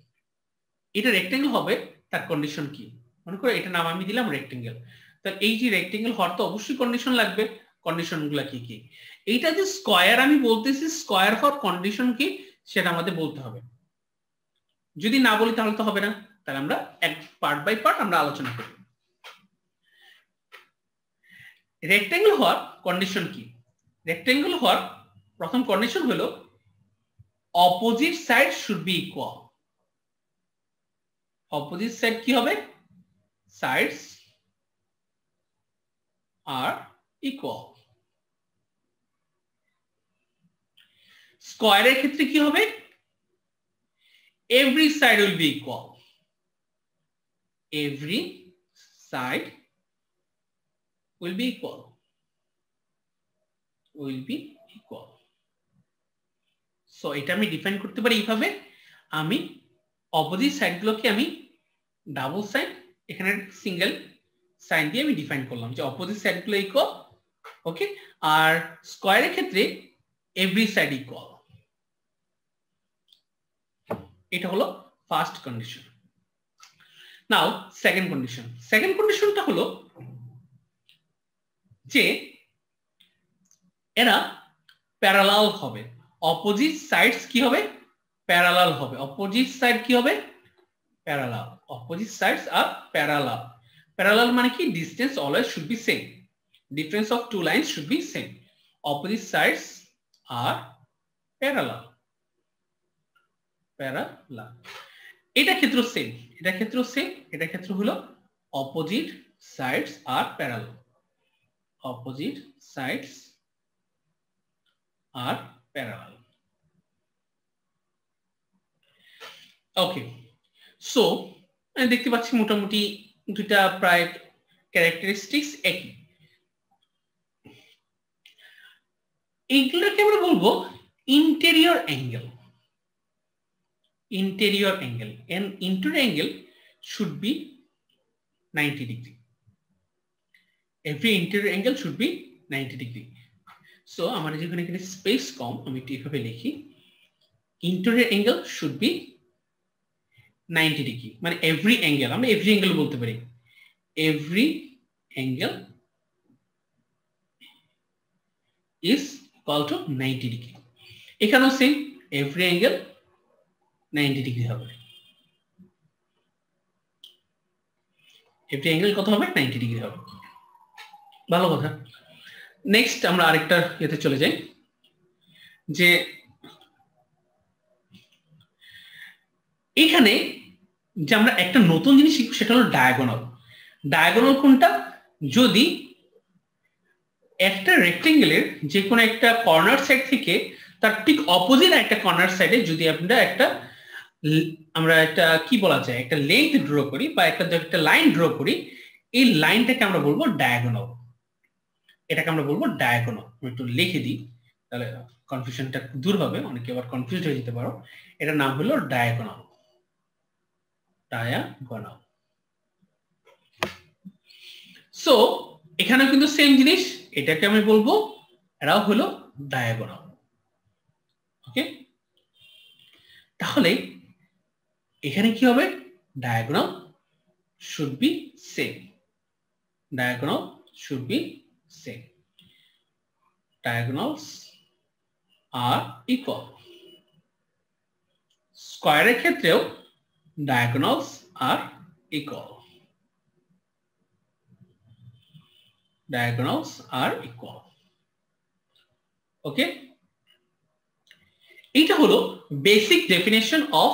এটা রেক্টেঙ্গেল হবে, তার কন্ডিশন কি? মনে করো এটা নাম আমি দিলাম রেক্টেঙ্গেল, তাহলে এই যে রেক্টেঙ্গেল হওয়ার তো অবশ্যই কন্ডিশন লাগবে। কন্ডিশনগুলো কি কি? এইটা যে স্কয়ার আমি বলতেছি, স্কয়ার হওয়ার কন্ডিশন কি সেটা আমাদের বলতে হবে। যদি না বলি তাহলে তো হবে না, তাহলে আমরা এক পার্ট বাই পার্ট আমরা আলোচনা করি। রেক্টেঙ্গেল হওয়ার কন্ডিশন কি? রেক্টেঙ্গেল হওয়ার প্রথম কন্ডিশন হলো opposite side should be equal. Opposite side কি হবে? Sides are equal. স্কয়ারের ক্ষেত্রে কি হবে? Every side will be equal. Every side will be equal, will be equal. So এটা আমি ডিফাইন করতে পারি এইভাবে, আমি অপোজিট সাইডগুলোকে আমি ডাবল সাইন, এখানে সিঙ্গেল সাইন দিয়ে আমি ডিফাইন করলাম যে অপোজিট সাইডগুলো ইকুয়াল। ওকে, আর স্কয়ারের ক্ষেত্রে এভরি সাইড ইকুয়াল। এটা হলো ফার্স্ট কন্ডিশন। নাও সেকেন্ড কন্ডিশন। সেকেন্ড কন্ডিশনটা হলো যে এরা প্যারালাল হবে। অপোজিট সাইডস কি হবে? প্যারালাল হবে। অপোজিট সাইড কি হবে? Parallel. Opposite sides are parallel. Parallel মানে কি? Distance always should be same, difference of two lines should be same. Opposite sides are parallel. Parallel এটা ক্ষেত্র সেম, এটা ক্ষেত্র সেম, এটা ক্ষেত্র হলো opposite sides are parallel. Opposite sides are parallel. Okay, so দেখতে পাচ্ছি মোটামুটি দুটা প্রায় ক্যারেক্টারিস্টিক্স একই। এইগুলোকে আমরা বলবো interior angle. Interior angle, and interior angle should be 90 degree. Every interior angle should be 90 degree. So আমাদের যেখানে এখানে স্পেস কম, আমি একটু এইভাবে লিখি, interior angle should be 90 degree, মানে every angle, আমরা every angle বলতে পারি, every angle is equal to 90 degree. এখানেও সেম, every angle 90 degree হবে। every angle কত হবে? 90 degree হবে। ভালো কথা। নেক্সট আমরা আরেকটা ইয়েতে চলে যাই, যে এখানে যে আমরা একটা নতুন জিনিস শিখব সেটা হলো ডায়াগোনাল। ডায়াগোনাল কোনটা? যদি একটা রেক্টেঙ্গেলের যে কোনো একটা কর্নার সাইড থেকে তার ঠিক অপোজিট একটা কর্নার সাইডে যদি আমরা একটা কি বলা যায়, একটা লেন্থ ড্র করি বা একটা লাইন ড্র করি, এই লাইনটাকে আমরা বলবো ডায়াগোনাল। এটাকে আমরা বলবো ডায়াগোনাল। আমি একটু লিখে দিই তাহলে কনফিউশনটা দূর হবে, অনেকে আবার কনফিউজ হয়ে যেতে পারো। এটার নাম হলো ডায়াগোনাল। ডায়াগোনাল। সো এখানেও কিন্তু সেম জিনিস, এটাকে আমি বলবো এরাও হলো ডায়াগোনাল। ওকে, তাহলে এখানে কি হবে? Diagonal should be same, diagonal should be same, diagonals are equal. স্কয়ারের ক্ষেত্রেও diagonals are equal, diagonals are equal. Okay, এটা হলো basic definition of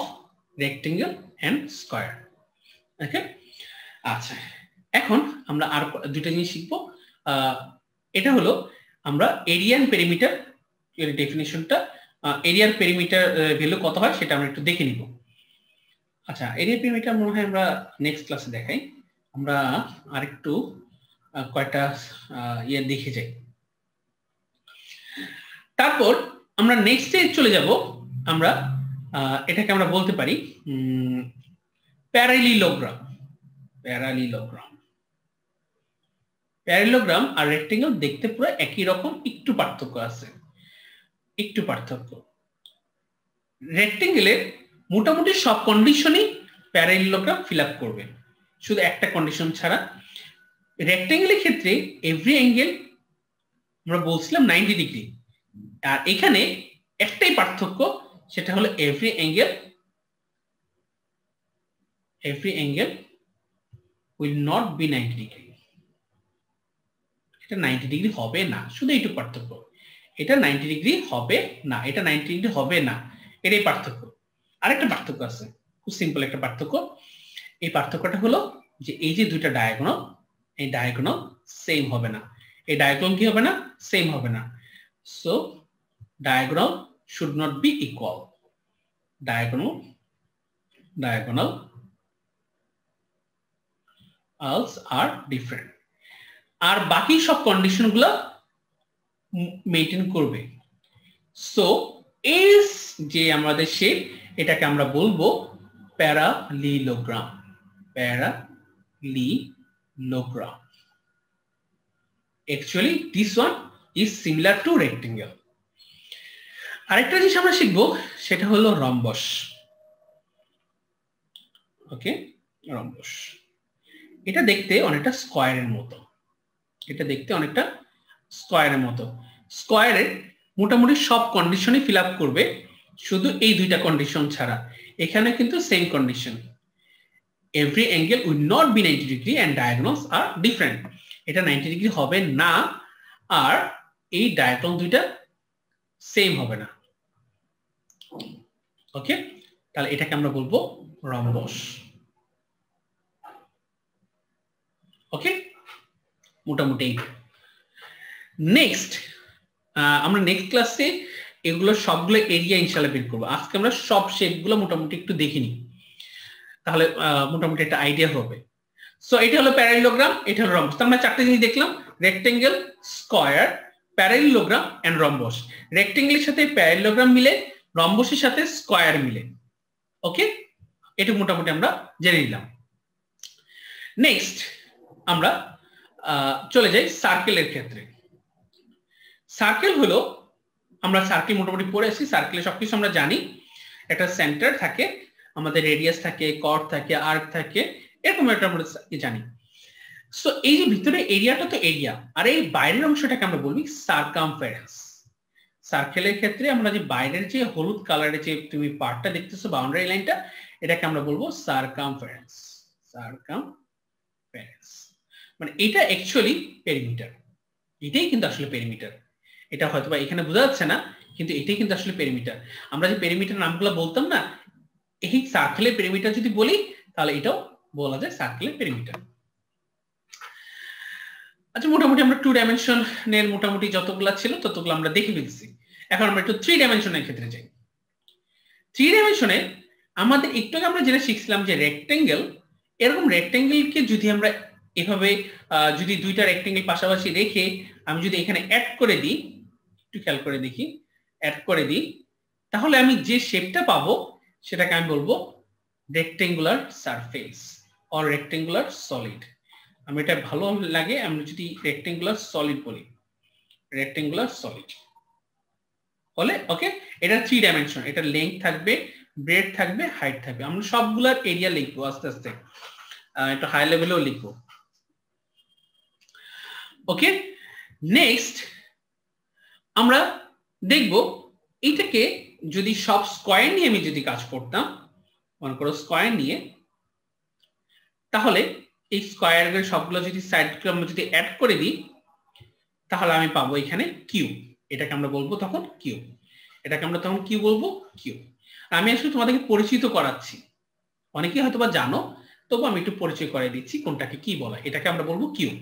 rectangle and square. Okay, আচ্ছা এখন আমরা আর দুটো জিনিস শিখবো। এটা হলো আমরা এরিয়া এন্ড পেরিমিটার এর ডেফিনেশনটা, এরিয়ার পেরিমিটার ভ্যালু কত হয় সেটা আমরা একটু দেখে নিব। আচ্ছা, এরিয়া পেরিমিটার মনে হয় আমরা নেক্সট ক্লাসে দেখাই। আমরা আরেকটু কয়টা ইয়ে দেখে যাই, তারপর আমরা নেক্সটে চলে যাব। আমরা এটাকে আমরা বলতে পারি প্যারালিলোগ্রাম। প্যারালিলোগ্রাম, প্যারালিলোগ্রাম আর রেক্টেঙ্গেল দেখতে পুরো একই রকম, একটু পার্থক্য আছে, একটু পার্থক্য। রেক্টেঙ্গেলের মোটামুটি সব কন্ডিশনই প্যারালিলোগ্রাম ফিল আপ করবে, শুধু একটা কন্ডিশন ছাড়া। রেক্টেঙ্গেলের ক্ষেত্রে এভরি অ্যাঙ্গেল আমরা বলছিলাম 90 ডিগ্রি, আর এখানে একটাই পার্থক্য, সেটা হলো every angle will not be 90 degree. এটা 90 ডিগ্রি হবে না, শুধু এইটুকু পার্থক্য। এটা 90 ডিগ্রি হবে না, এটা 90 ডিগ্রি হবে না, এটাই পার্থক্য। আরেকটা পার্থক্য আছে, খুব সিম্পল একটা পার্থক্য। এই পার্থক্যটা হলো যে এই যে দুইটা ডায়াগোনাল, এই ডায়াগোনাল সেম হবে না। এই ডায়াগোনাল কি হবে না? সেম হবে না। So diagonal should not be equal. diagonals are different। আর বাকি সব কন্ডিশন গুলো মেইনটেইন করবে। সো এস যে আমাদের শেপ, এটাকে আমরা বলবো প্যারালিলোগ্রাম। প্যারালিলোগ্রাম। Actually this one is similar to rectangle। আরেকটা জিনিস আমরা শিখবো, সেটা হলো রম্বস। ওকে, রম্বস এটা দেখতে অনেকটা স্কয়ারের মতো, এটা দেখতে অনেকটা স্কয়ারের মতো। স্কয়ারের মোটামুটি সব কন্ডিশনই ফিল আপ করবে, শুধু এই দুইটা কন্ডিশন ছাড়া। এখানে কিন্তু same condition, every angle will not be 90 degree and diagonals are different. এটা 90 ডিগ্রি হবে না, আর এই ডায়াগোনাল দুইটা সেম হবে না। ওকে, তাহলে এটাকে আমরা বলবো রম্বস। ওকে, মোটামুটি নেক্সট আমরা নেক্সট ক্লাসে এগুলো সবগুলো এরিয়া ইনশাআল্লাহ বের করবো। আজকে আমরা সব শেপগুলো মোটামুটি একটু দেখিনি, তাহলে মোটামুটি একটা আইডিয়া হবে। সো এটা হলো প্যারালিলোগ্রাম, এটা হলো রম্বস। আমরা চারটে জিনিস দেখলাম, রেক্টেঙ্গেল, স্কয়ার, প্যারালিলোগ্রাম এন্ড রম্বস। রেক্টেঙ্গেলের সাথে প্যারালিলোগ্রাম মিলে, রম্বসের সাথে স্কয়ার মিলে। ওকে, এটা মোটামুটি আমরা জেনে নিলাম। নেক্সট আমরা চলে যাই সার্কেলের ক্ষেত্রে। সার্কেল হলো, আমরা সার্কেল মোটামুটি পড়ে আসি, সার্কেলে সবকিছু আমরা জানি। একটা সেন্টার থাকে, আমাদের রেডিয়াস থাকে, কর্ড থাকে, আর্ক থাকে, এরকম একটা আমরা জানি। সো এই যে ভিতরে এরিয়াটা তো এরিয়া, আর এই বাইরের অংশটাকে আমরা বলি সার্কামফারেন্স। সার্কেলের ক্ষেত্রে আমরা যে বাইরের যে হলুদ কালারের যে তুমি পার্টটা দেখতেছো, বাউন্ডারি লাইনটা, এটাকে আমরা বলবো সার্কামফারেন্স। সার্কামফারেন্স মানে এটা অ্যাকচুয়ালি পেরিমিটার, এটাই কিন্তু আসলে পেরিমিটার। এটা হয়তো বা এখানে বোঝা যাচ্ছে না, কিন্তু এটাই কিন্তু আসলে পেরিমিটার। আমরা যে পেরিমিটার নামগুলো বলতাম না, এই সার্কেলের পেরিমিটার যদি বলি, তাহলে এটাও বলা যায় সার্কেলের পেরিমিটার। আচ্ছা, মোটামুটি আমরা 2 ডাইমেনশনের মোটামুটি যতগুলো ছিল ততগুলো আমরা দেখে ফেলছি। এখন আমরা একটু 3 ডাইমেনশনের ক্ষেত্রে যাই। 3 ডাইমেনশনে আমাদের একটু আগে আমরা যেটা শিখছিলাম যে রেক্টেঙ্গেল, এরকম রেক্টেঙ্গেলকে যদি আমরা এভাবে যদি দুইটা রেক্টেঙ্গেল পাশাপাশি রেখে আমি যদি এখানে অ্যাড করে দিই, একটু খেয়াল করে দেখি, অ্যাড করে দিই, তাহলে আমি যে শেপটা পাবো সেটাকে আমি বলবো rectangular surface or rectangular solid. আমি এটা ভালো লাগে আমি যদি রেক্টেঙ্গুলার সলিড বলি, রেক্টেঙ্গুলার সলিড হলে ওকে। এটা 3 ডাইমেনশন, এটা লেংথ থাকবে, ব্রেড থাকবে, হাইট থাকবে। আমরা সবগুলার এরিয়া লিখবো আস্তে আস্তে, একটু হাই লেভেলেও লিখবো। ওকে, নেক্সট আমরা দেখব এটাকে যদি সব স্কয়ার নিয়ে আমি যদি কাজ করতাম, মনে করো স্কয়ার নিয়ে, তাহলে এই স্কয়ারের সবগুলো যদি সাইডগুলো আমরা যদি অ্যাড করে দিই তাহলে আমি পাবো এখানে কিউব। এটাকে আমরা বলবো তখন কিউব, এটাকে আমরা তখন কি বলবো? কিউব। আমি আসলে তোমাদেরকে পরিচিত করাচ্ছি, অনেকে হয়তোবা জানো, তবু আমি একটু পরিচয় করাই দিচ্ছি কোনটাকে কি বলা। এটাকে আমরা বলবো কিউব,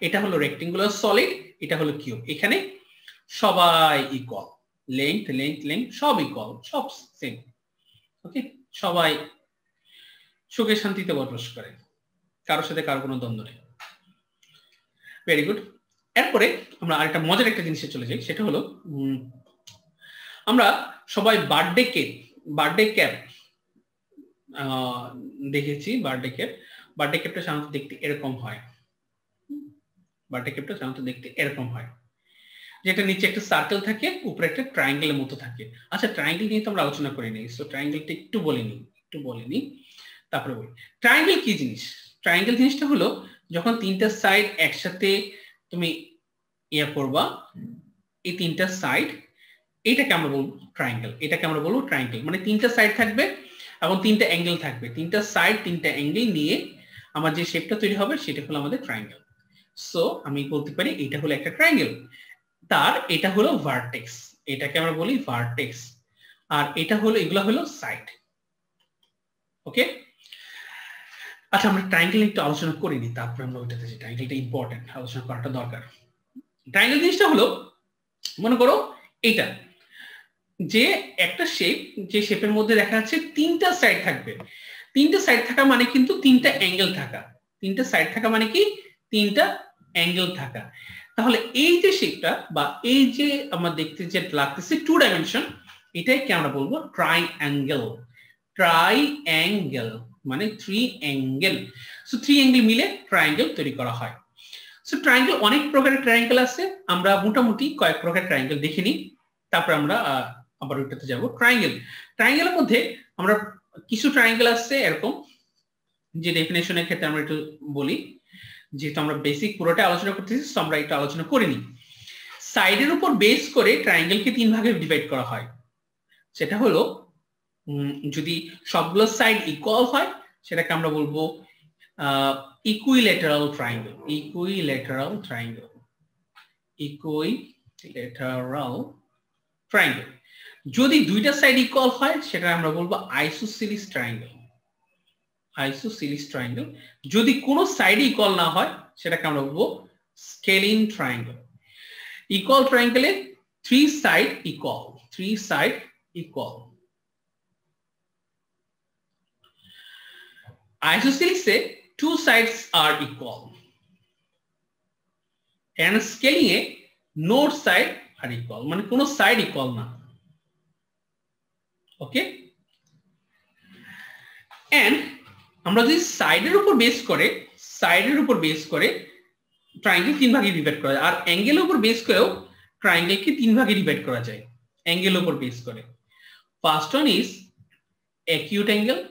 এটা হলো রেক্টেঙ্গুলার সলিড, এটা হলো কিউব। এখানে সবাই ইকুয়াল, লেংথ লেংথ লেংথ সব ইকুয়াল, সব সেম। ওকে, সবাই সুখে শান্তিতে বসবাস করে, কারোর সাথে কারো কোনো দ্বন্দ্ব নেই। Very good. এরপরে আমরা আরেকটা মজার একটা জিনিসে চলে যাই, সেটা হলো আমরা সবাই বার্থডে কেক, বার্থডে ক্যাপ দেখেছি। বার্থডে ক্যাপটা সাধারণত দেখতে এরকম হয়, বার্থডে ক্যাপটা সাধারণত দেখতে এরকম হয়, যেটা নিচে একটা সার্কেল থাকে, উপরে একটা ট্রায়াঙ্গেলের মতো থাকে। আচ্ছা, ট্রায়াঙ্গেল নিয়ে তো আমরা আলোচনা করে নিই, সো ট্রায়াঙ্গেলটা একটু বলে নিই তারপরে বলি। ট্রায়াঙ্গেল কি জিনিস? ট্রায়াঙ্গেল জিনিসটা হলো যখন তিনটা সাইড একসাথে তুমি ইয়া করবা, এই তিনটা সাইড, এটাকে আমরা বলবো ট্রায়াঙ্গেল। এটাকে আমরা বলবো ট্রায়াঙ্গেল, মানে তিনটা সাইড থাকবে এবং তিনটা অ্যাঙ্গেল থাকবে, তিনটা সাইড তিনটা অ্যাঙ্গেল নিয়ে আমার যে শেপটা তৈরি হবে সেটা হলো আমাদের ট্রায়াঙ্গেল। সো আমি বলতে পারি এটা হলো একটা ট্রায়াঙ্গেল, তার এটা হলো ভার্টেক্স, এটাকে আমরা বলি ভার্টেক্স, আর এটা হলো, এগুলো হলো সাইড। ওকে, আচ্ছা আমরা ট্রায়াঙ্গেল একটু আলোচনা করিনি, তারপরে আমরা ওইটাতে যাই। ট্রায়াঙ্গেলটা ইম্পর্টেন্ট, আলোচনা করাটা দরকার। ট্রায়াঙ্গেল জিনিসটা হলো, মনে করো এটা যে একটা শেপ, যে শেপের মধ্যে দেখা যাচ্ছে তিনটা সাইড থাকবে। তিনটা সাইড থাকা মানে কিন্তু তিনটা অ্যাঙ্গেল থাকা, তিনটা সাইড থাকা মানে কি তিনটা অ্যাঙ্গেল থাকা। তাহলে এই যে শেপটা বা এই যে আমরা দেখতে যে লাগতেছে 2 ডাইমেনশন, এটাকে আমরা বলবো ট্রাইঅ্যাঙ্গেল। ট্রাইঅ্যাঙ্গেল মানে 3 অ্যাঙ্গেল। সো 3 অ্যাঙ্গেল মিলে ট্রায়াঙ্গেল তৈরি করা হয়। সো ট্রায়াঙ্গেল অনেক প্রকারের ট্রায়াঙ্গেল আছে, আমরা মোটামুটি কয়েক প্রকার ট্রায়াঙ্গেল দেখে নিই, তারপর আমরা আবার ওইটাতে যাব। ট্রায়াঙ্গেলের মধ্যে আমরা কিছু ট্রায়াঙ্গেল আছে এরকম, যে ডেফিনেশনের ক্ষেত্রে আমরা একটু বলি, যেহেতু আমরা বেসিক পুরোটা আলোচনা করতেছি, তো আমরা একটু আলোচনা করে নিই। সাইডের উপর বেস করে ট্রায়াঙ্গেলকে 3 ভাগে ডিভাইড করা হয়। সেটা হলো যদি সবগুলো সাইড ইকুয়াল হয় সেটাকে আমরা বলবো equilateral triangle. Equilateral triangle, equilateral triangle. যদি দুইটা সাইড ইকুয়াল হয় সেটা আমরা বলবো আইসোসিলিস ট্রায়াঙ্গেল। Isosceles triangle. যদি কোনো সাইড ইকুয়াল না হয় সেটাকে আমরা বলবো স্কেলিন ট্রায়াঙ্গেল। ইকুয়াল ট্রায়াঙ্গেলে 3 side equal, 3 side equal. Isosceles 2 sides are equal and scaling no side are equal, মানে কোনো সাইড ইকুয়াল না। ওকে, এন্ড আমরা যদি সাইডের উপর বেস করে ট্রায়াঙ্গেল 3 ভাগে ডিভাইড করা যায়, আর অ্যাঙ্গেলের উপর বেস করেও ট্রায়াঙ্গেলকে 3 ভাগে ডিভাইড করা যায় অ্যাঙ্গেলের উপর বেস করে। First one is acute angle,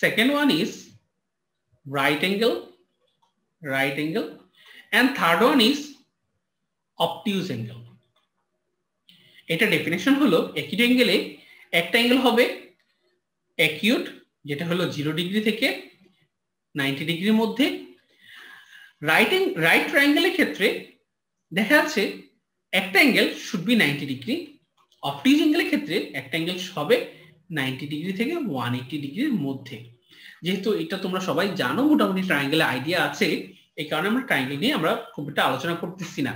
second one is right angle, and third one is obtuse angle. এটা ডেফিনেশন হলো acute angle এ একটা অ্যাঙ্গেল হবে acute, যেটা হলো 0 ডিগ্রি থেকে 90 ডিগ্রির মধ্যে। রাইট ট্রায়াঙ্গেলের ক্ষেত্রে দেখা যাচ্ছে একটা অ্যাঙ্গেল শুড বি 90 ডিগ্রি। অবটিউজ অ্যাঙ্গেলের ক্ষেত্রে একটা অ্যাঙ্গেল হবে 90 ডিগ্রি থেকে 180 ডিগ্রির মধ্যে। যেহেতু এটা তোমরা সবাই জানো, মোটামুটি ট্রায়াঙ্গেলের আইডিয়া আছে, এই কারণে আমরা ট্রায়াঙ্গেল নিয়ে আমরা খুব একটা আলোচনা করতেছি না।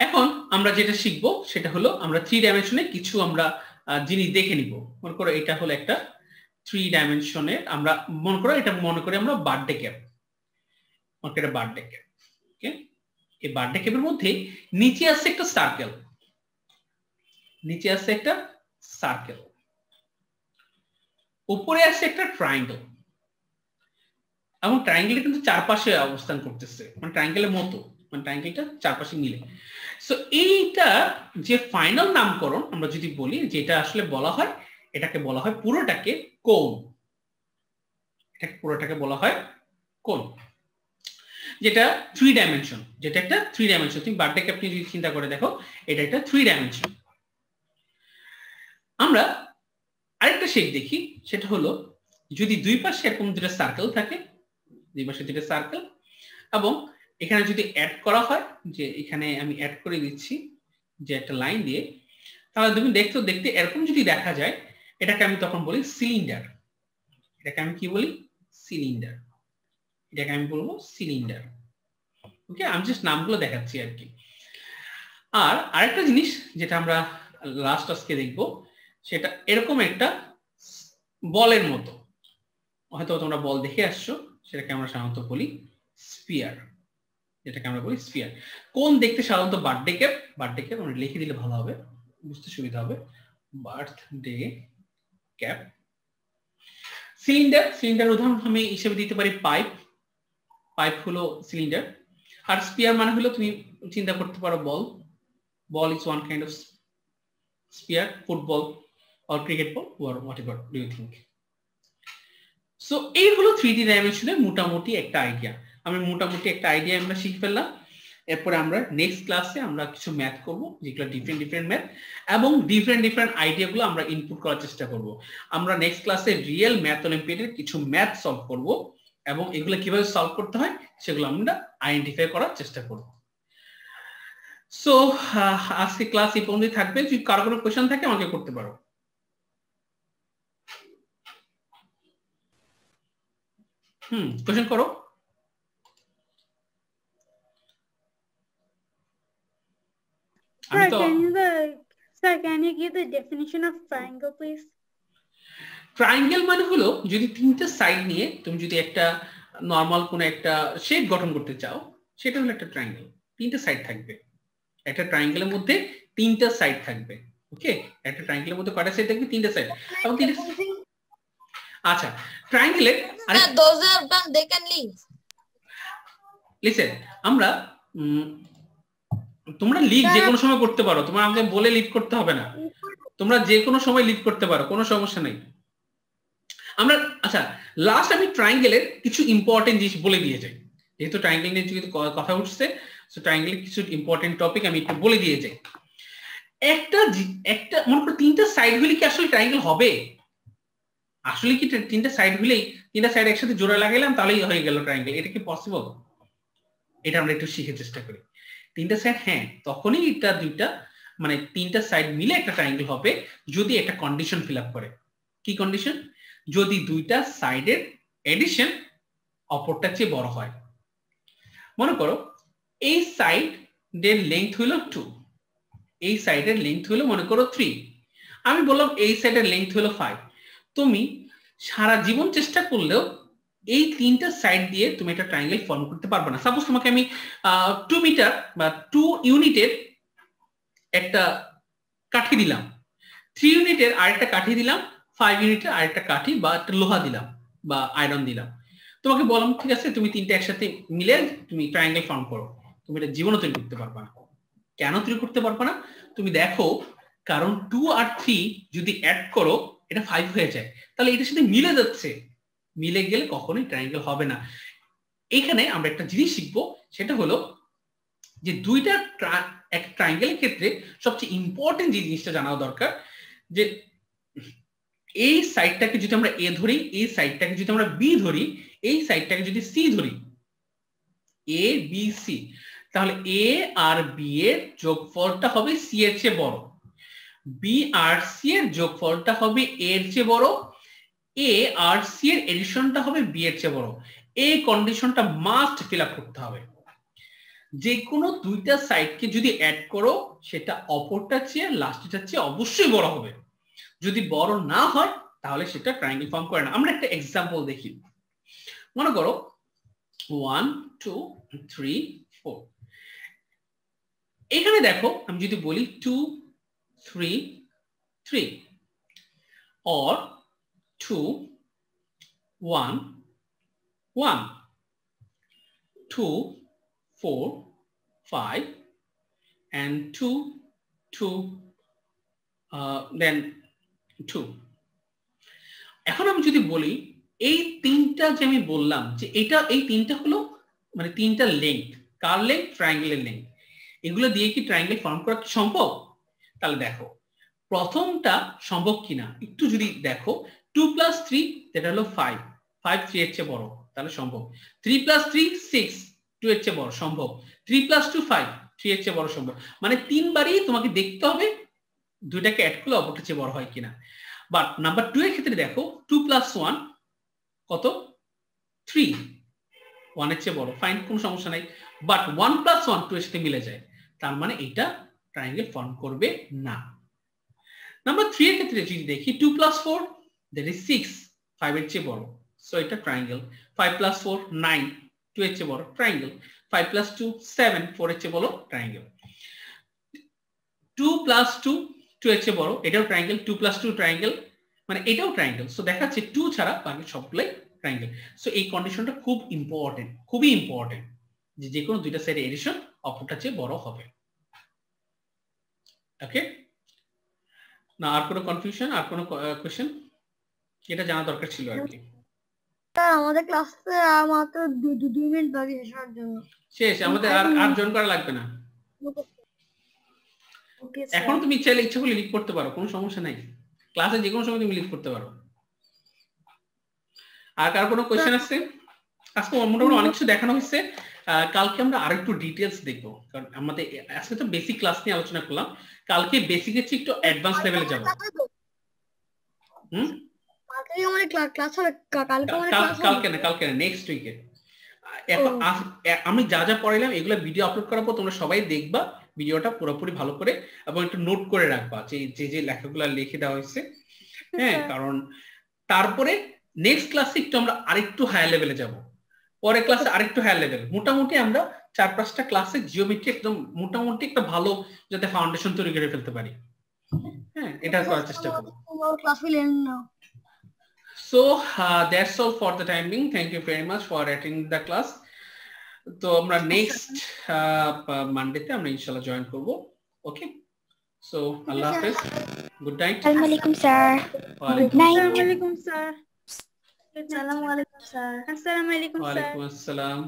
এখন আমরা যেটা শিখবো সেটা হলো আমরা 3 ডাইমেনশনে কিছু আমরা জিনিস দেখে নিব। মনে করো এটা হলো একটা 3 ডাইমেনশনের, আমরা মনে করি আমরা বার্থডে ক্যাপ। এটা বার্থডে ক্যাপ। ওকে, এই বার্থডে ক্যাপের মধ্যে নিচে আছে একটা সার্কেল, উপরে আছে একটা ট্রায়াঙ্গেল। এবং ট্রায়াঙ্গেলটা কিন্তু চারপাশে অবস্থান করতেছে, মানে ট্রায়াঙ্গেলের মতো, মানে ট্রায়াঙ্গেলটা চারপাশে মিলে। সো এইটা যে ফাইনাল নামকরণ আমরা যদি বলি, যেটা আসলে বলা হয়, এটাকে বলা হয় পুরোটাকে কোণ। এটাকে পুরোটাকে বলা হয় কোণ, যেটা 3 ডাইমেনশন, যেটা একটা 3 ডাইমেনশন। তুমি বার্থডে ক্যাপ নিয়ে যদি চিন্তা করে দেখো, এটা একটা 3 ডাইমেনশন। আমরা আরেকটা শেপ দেখি, সেটা হলো যদি দুই পাশে এরকম দুটো সার্কেল থাকে, দুই পাশে দুটো সার্কেল, এবং এখানে যদি অ্যাড করা হয়, যে এখানে আমি অ্যাড করে দিচ্ছি যে একটা লাইন দিয়ে, তাহলে তুমি দেখতে এরকম যদি দেখা যায়, এটাকে আমি তখন বলি সিলিন্ডার। এটাকে আমি কি বলি? সিলিন্ডার। এটাকে আমি বলবো সিলিন্ডার। ওকে, আমি জাস্ট নামগুলো দেখাচ্ছি আর কি। আর আরেকটা জিনিস যেটা আমরা লাস্ট আজকে দেখবো, সেটা এরকম একটা বলের মতো, হয়তো তোমরা বল দেখে আসছো, সেটাকে আমরা সাধারণত বলি স্ফিয়ার। যেটাকে আমরা বলি স্ফিয়ার। কোন দেখতে সাধারণত বার্থডে ক্যাপ, বার্থডে ক্যাপ আমরা লিখে দিলে ভালো হবে, বুঝতে সুবিধা হবে, বার্থডে ক্যাপ। সিলিন্ডার, সিলিন্ডার উদাহরণ আমি হিসেবে দিতে পারি পাইপ, পাইপ হলো সিলিন্ডার। আর স্পিয়ার মানে হলো তুমি চিন্তা করতে পারো বল, ball is one kind of sphere, football or cricket ball or whatever do you think. So এই হলো 3D ডাইমেনশনের মোটামুটি একটা আইডিয়া। আমরা শিখে ফেললাম। এরপরে আমরা নেক্সট ক্লাসে আমরা কিছু ম্যাথ করব, যেগুলো ডিফারেন্ট ম্যাথ, এবং ডিফারেন্ট আইডিয়াগুলো আমরা ইনপুট করার চেষ্টা করব। আমরা নেক্সট ক্লাসে রিয়েল ম্যাথ অলিম্পিয়াডের কিছু ম্যাথ সলভ করব, এবং এগুলো কিভাবে সলভ করতে হয় সেগুলো আমরা আইডেন্টিফাই করার চেষ্টা করব। সো আজকে ক্লাস এই পর্যন্তই থাকবে। যদি কারো কোনো কোশ্চেন থাকে আমাকে করতে পারো। কোশ্চেন করো। Sir, can you give the definition of triangle, please? Triangle মানে হলো যদি তিনটা সাইড নিয়ে তুমি যদি একটা নরমাল কোন একটা শেপ গঠন করতে চাও, সেটা হলো একটা ট্রায়াঙ্গেল। তিনটা সাইড থাকবে, একটা ট্রায়াঙ্গেলের মধ্যে তিনটা সাইড থাকবে। ওকে, একটা ট্রায়াঙ্গেলের মধ্যে কয়টা সাইড থাকবে? তিনটা সাইড। এবং তিনটা, আচ্ছা, ট্রায়াঙ্গেলের those are done, they can leave. Listen, আমরা তোমরা লিভ যে কোনো সময় করতে পারো, তোমরা আমাকে বলে লিভ করতে হবে না, তোমরা যে কোনো সময় লিভ করতে পারো, কোনো সমস্যা নেই। আমরা আচ্ছা, লাস্ট আমি ট্রায়াঙ্গেলের কিছু ইম্পর্টেন্ট জিনিস বলে দিয়ে যাই, যেহেতু ট্রায়াঙ্গেল নিয়ে যদি কথা উঠছে, সো ট্রায়াঙ্গেলের কিছু ইম্পর্টেন্ট টপিক আমি একটু বলে দিয়ে যাই। একটা মনে করো তিনটা সাইড হলে কি আসলে ট্রায়াঙ্গেল হবে? আসলে কি তিনটা সাইড হলেই, তিনটা সাইড একসাথে জোড়া লাগাইলাম তাহলেই হয়ে গেল ট্রায়াঙ্গেল? এটা কি পসিবল? এটা আমরা একটু শিখে চেষ্টা করি। তিনটা সাইড, হ্যাঁ, তখনই এটা দুইটা, মানে তিনটা সাইড মিলে একটা ট্রায়াঙ্গেল হবে যদি একটা কন্ডিশন ফিল আপ করে। কি কন্ডিশন? যদি দুইটা সাইডের এডিশন অপরটার চেয়ে বড় হয়। মনে করো এই সাইডের লেন্থ হলো 2, এই সাইডের লেন্থ হলো মনে করো 3, আমি বললাম এই সাইডের লেন্থ হলো 5। তুমি সারা জীবন চেষ্টা করলেও এই তিনটা সাইড দিয়ে তুমি একটা ট্রায়াঙ্গেল ফর্ম করতে পারবে না। সাপোজ তোমাকে আমি 2 মিটার বা 2 ইউনিটের একটা কাঠি দিলাম, 3 ইউনিটের আরেকটা কাঠি দিলাম, 5 ইউনিটের আরেকটা কাঠি বা একটা লোহা দিলাম বা আয়রন দিলাম, তোমাকে বললাম ঠিক আছে তুমি তিনটা একসাথে মিলে তুমি ট্রায়াঙ্গেল ফর্ম করো, তুমি এটা জীবনে তৈরি করতে পারবে না। কেন তৈরি করতে পারবে না? তুমি দেখো, কারণ 2 আর 3 যদি অ্যাড করো এটা 5 হয়ে যায়, তাহলে এটার সাথে মিলে যাচ্ছে, মিলে গেলে কখনোই ট্রায়াঙ্গেল হবে না। এখানে আমরা একটা জিনিস শিখবো, সেটা হলো যে দুইটা এক ট্রায়াঙ্গেলের ক্ষেত্রে সবচেয়ে ইম্পর্টেন্ট যে জিনিসটা জানা দরকার, যে এই সাইডটাকে যদি আমরা এ ধরি, এই সাইডটাকে যদি আমরা বি ধরি, এই সাইডটাকে যদি সি ধরি, এ বি সি, তাহলে এ আর বি এর যোগফলটা হবে সি এর চেয়ে বড়, বি আর সি এর যোগফলটা হবে এ এর চেয়ে বড়, এ আর সি এর এডিশনটা হবে বি এর চেয়ে বড়। এই কন্ডিশনটা মাস্ট ফিল আপ করতে হবে। যে কোনো দুইটা সাইডকে যদি অ্যাড করো, সেটা অপরটার চেয়ে লাস্টেরটার চেয়ে অবশ্যই বড় হবে। যদি বড় না হয় তাহলে সেটা ট্রায়াঙ্গেল ফর্ম করে না। আমরা একটা এক্সাম্পল দেখি। মনে করো 1 2 3 4, এখানে দেখো আমি যদি বলি 2 3 3 or 2 1 1, 2, 4, 5, and 2, 2, then 2. এখন আমি যদি বলি এই তিনটা যে আমি বললাম যে এই তিনটা হলো মানে তিনটা লেংথ, কার লেংথ, ট্রায়াঙ্গেলের লেংথ, এগুলো দিয়ে কি ট্রায়াঙ্গেল ফর্ম করা সম্ভব? তাহলে দেখো প্রথমটা সম্ভব কিনা একটু যদি দেখো, 2 + 3 যেটা হলো 5, 5 3 এর চেয়ে বড়, তাহলে সম্ভব। 3 + 3 6, 2 এর চেয়ে বড়, সম্ভব। 3 + 2 5, 3 এর চেয়ে বড়, সম্ভব। মানে তিনবারই তোমাকে দেখতে হবে দুইটাকে অ্যাড করলে অপরটা চেয়ে বড় হয় কিনা। বাট নাম্বার 2 এর ক্ষেত্রে দেখো 2 + 1 কত? 3, 1 এর চেয়ে বড়, ফাইন, কোনো সমস্যা নাই। বাট 1 + 1 2 এর সাথে মিলে যায়, তার মানে এটা ট্রায়াঙ্গেল ফর্ম করবে না। নাম্বার 3 এর ক্ষেত্রে যদি দেখি 2 + 4 that is 6, 5 এর চেয়ে বড়, সো এটা ট্রায়াঙ্গেল। 5 + 4 9, 2 এর চেয়ে বড়, ট্রায়াঙ্গেল। 5 + 2 7, 4 এর চেয়ে বড়, ট্রায়াঙ্গেল। 2 + 2 2 এর চেয়ে বড়, এটাও ট্রায়াঙ্গেল। 2 + 2 ট্রায়াঙ্গেল, মানে এটাও ট্রায়াঙ্গেল। সো দেখা যাচ্ছে 2 ছাড়া বাকি সবগুলাই ট্রায়াঙ্গেল। সো এই কন্ডিশনটা খুব ইম্পর্টেন্ট, খুবই ইম্পর্টেন্ট, যে কোনো দুইটা সাইডে এডিশন অপরটা চেয়ে বড় হবে। ওকে, না আর কোনো কনফিউশন, আর কোনো কোশ্চেন? এটা জানা দরকার ছিল আর কি। স্যার আমাদের ক্লাসে মাত্র 2 মিনিট বাকি শেষ হওয়ার জন্য। শেষ, আমাদের আর জয়েন করা লাগবে না। ওকে এখন তুমি চাইলে ইচ্ছা করলে লিভ করতে পারো, কোনো সমস্যা নাই। ক্লাসে যে কোনো সময় তুমি লিভ করতে পারো। আর কার কোনো কোশ্চেন আছে? আজকে মোটামুটি অনেক কিছু দেখানো হয়েছে। কালকে আমরা আরেকটু ডিটেইলস দেখব, কারণ আমাদের আজকে তো বেসিক ক্লাস নিয়ে আলোচনা করলাম, কালকে বেসিকের চেয়ে একটু অ্যাডভান্স লেভেলে যাব। কালকে আমাদের ক্লাস হবে, কালকে না, নেক্সট উইকে। এখন আমি যা যা পড়াইলাম এগুলো ভিডিও আপলোড করার পর তোমরা সবাই দেখবা ভিডিওটা পুরোপুরি ভালো করে, এবং একটু নোট করে রাখবা যে লেখাগুলো লিখে দেওয়া হয়েছে। হ্যাঁ, কারণ তারপরে নেক্সট ক্লাসে একটু আমরা আরেকটু হায়ার লেভেলে যাব, পরের ক্লাসে আরেকটু হায়ার লেভেল। মোটামুটি আমরা 4-5টা ক্লাসে জিওমেট্রি একদম মোটামুটি একটা ভালো যাতে ফাউন্ডেশন তৈরি করে ফেলতে পারি। হ্যাঁ, এটা করার চেষ্টা করব। So that's all for the time being. Thank you very much for attending the class. তো আমরা নেক্সট মানডেতে আমরা ইনশাআল্লাহ জয়েন করব। ওকে, সো আল্লাহ হাফেজ, গুড নাইট। আসসালামু আলাইকুম স্যার, গুড নাইট। আসসালামু আলাইকুম স্যার। আসসালামু আলাইকুম স্যার। আসসালামু আলাইকুম স্যার। ওয়া আলাইকুম আসসালাম।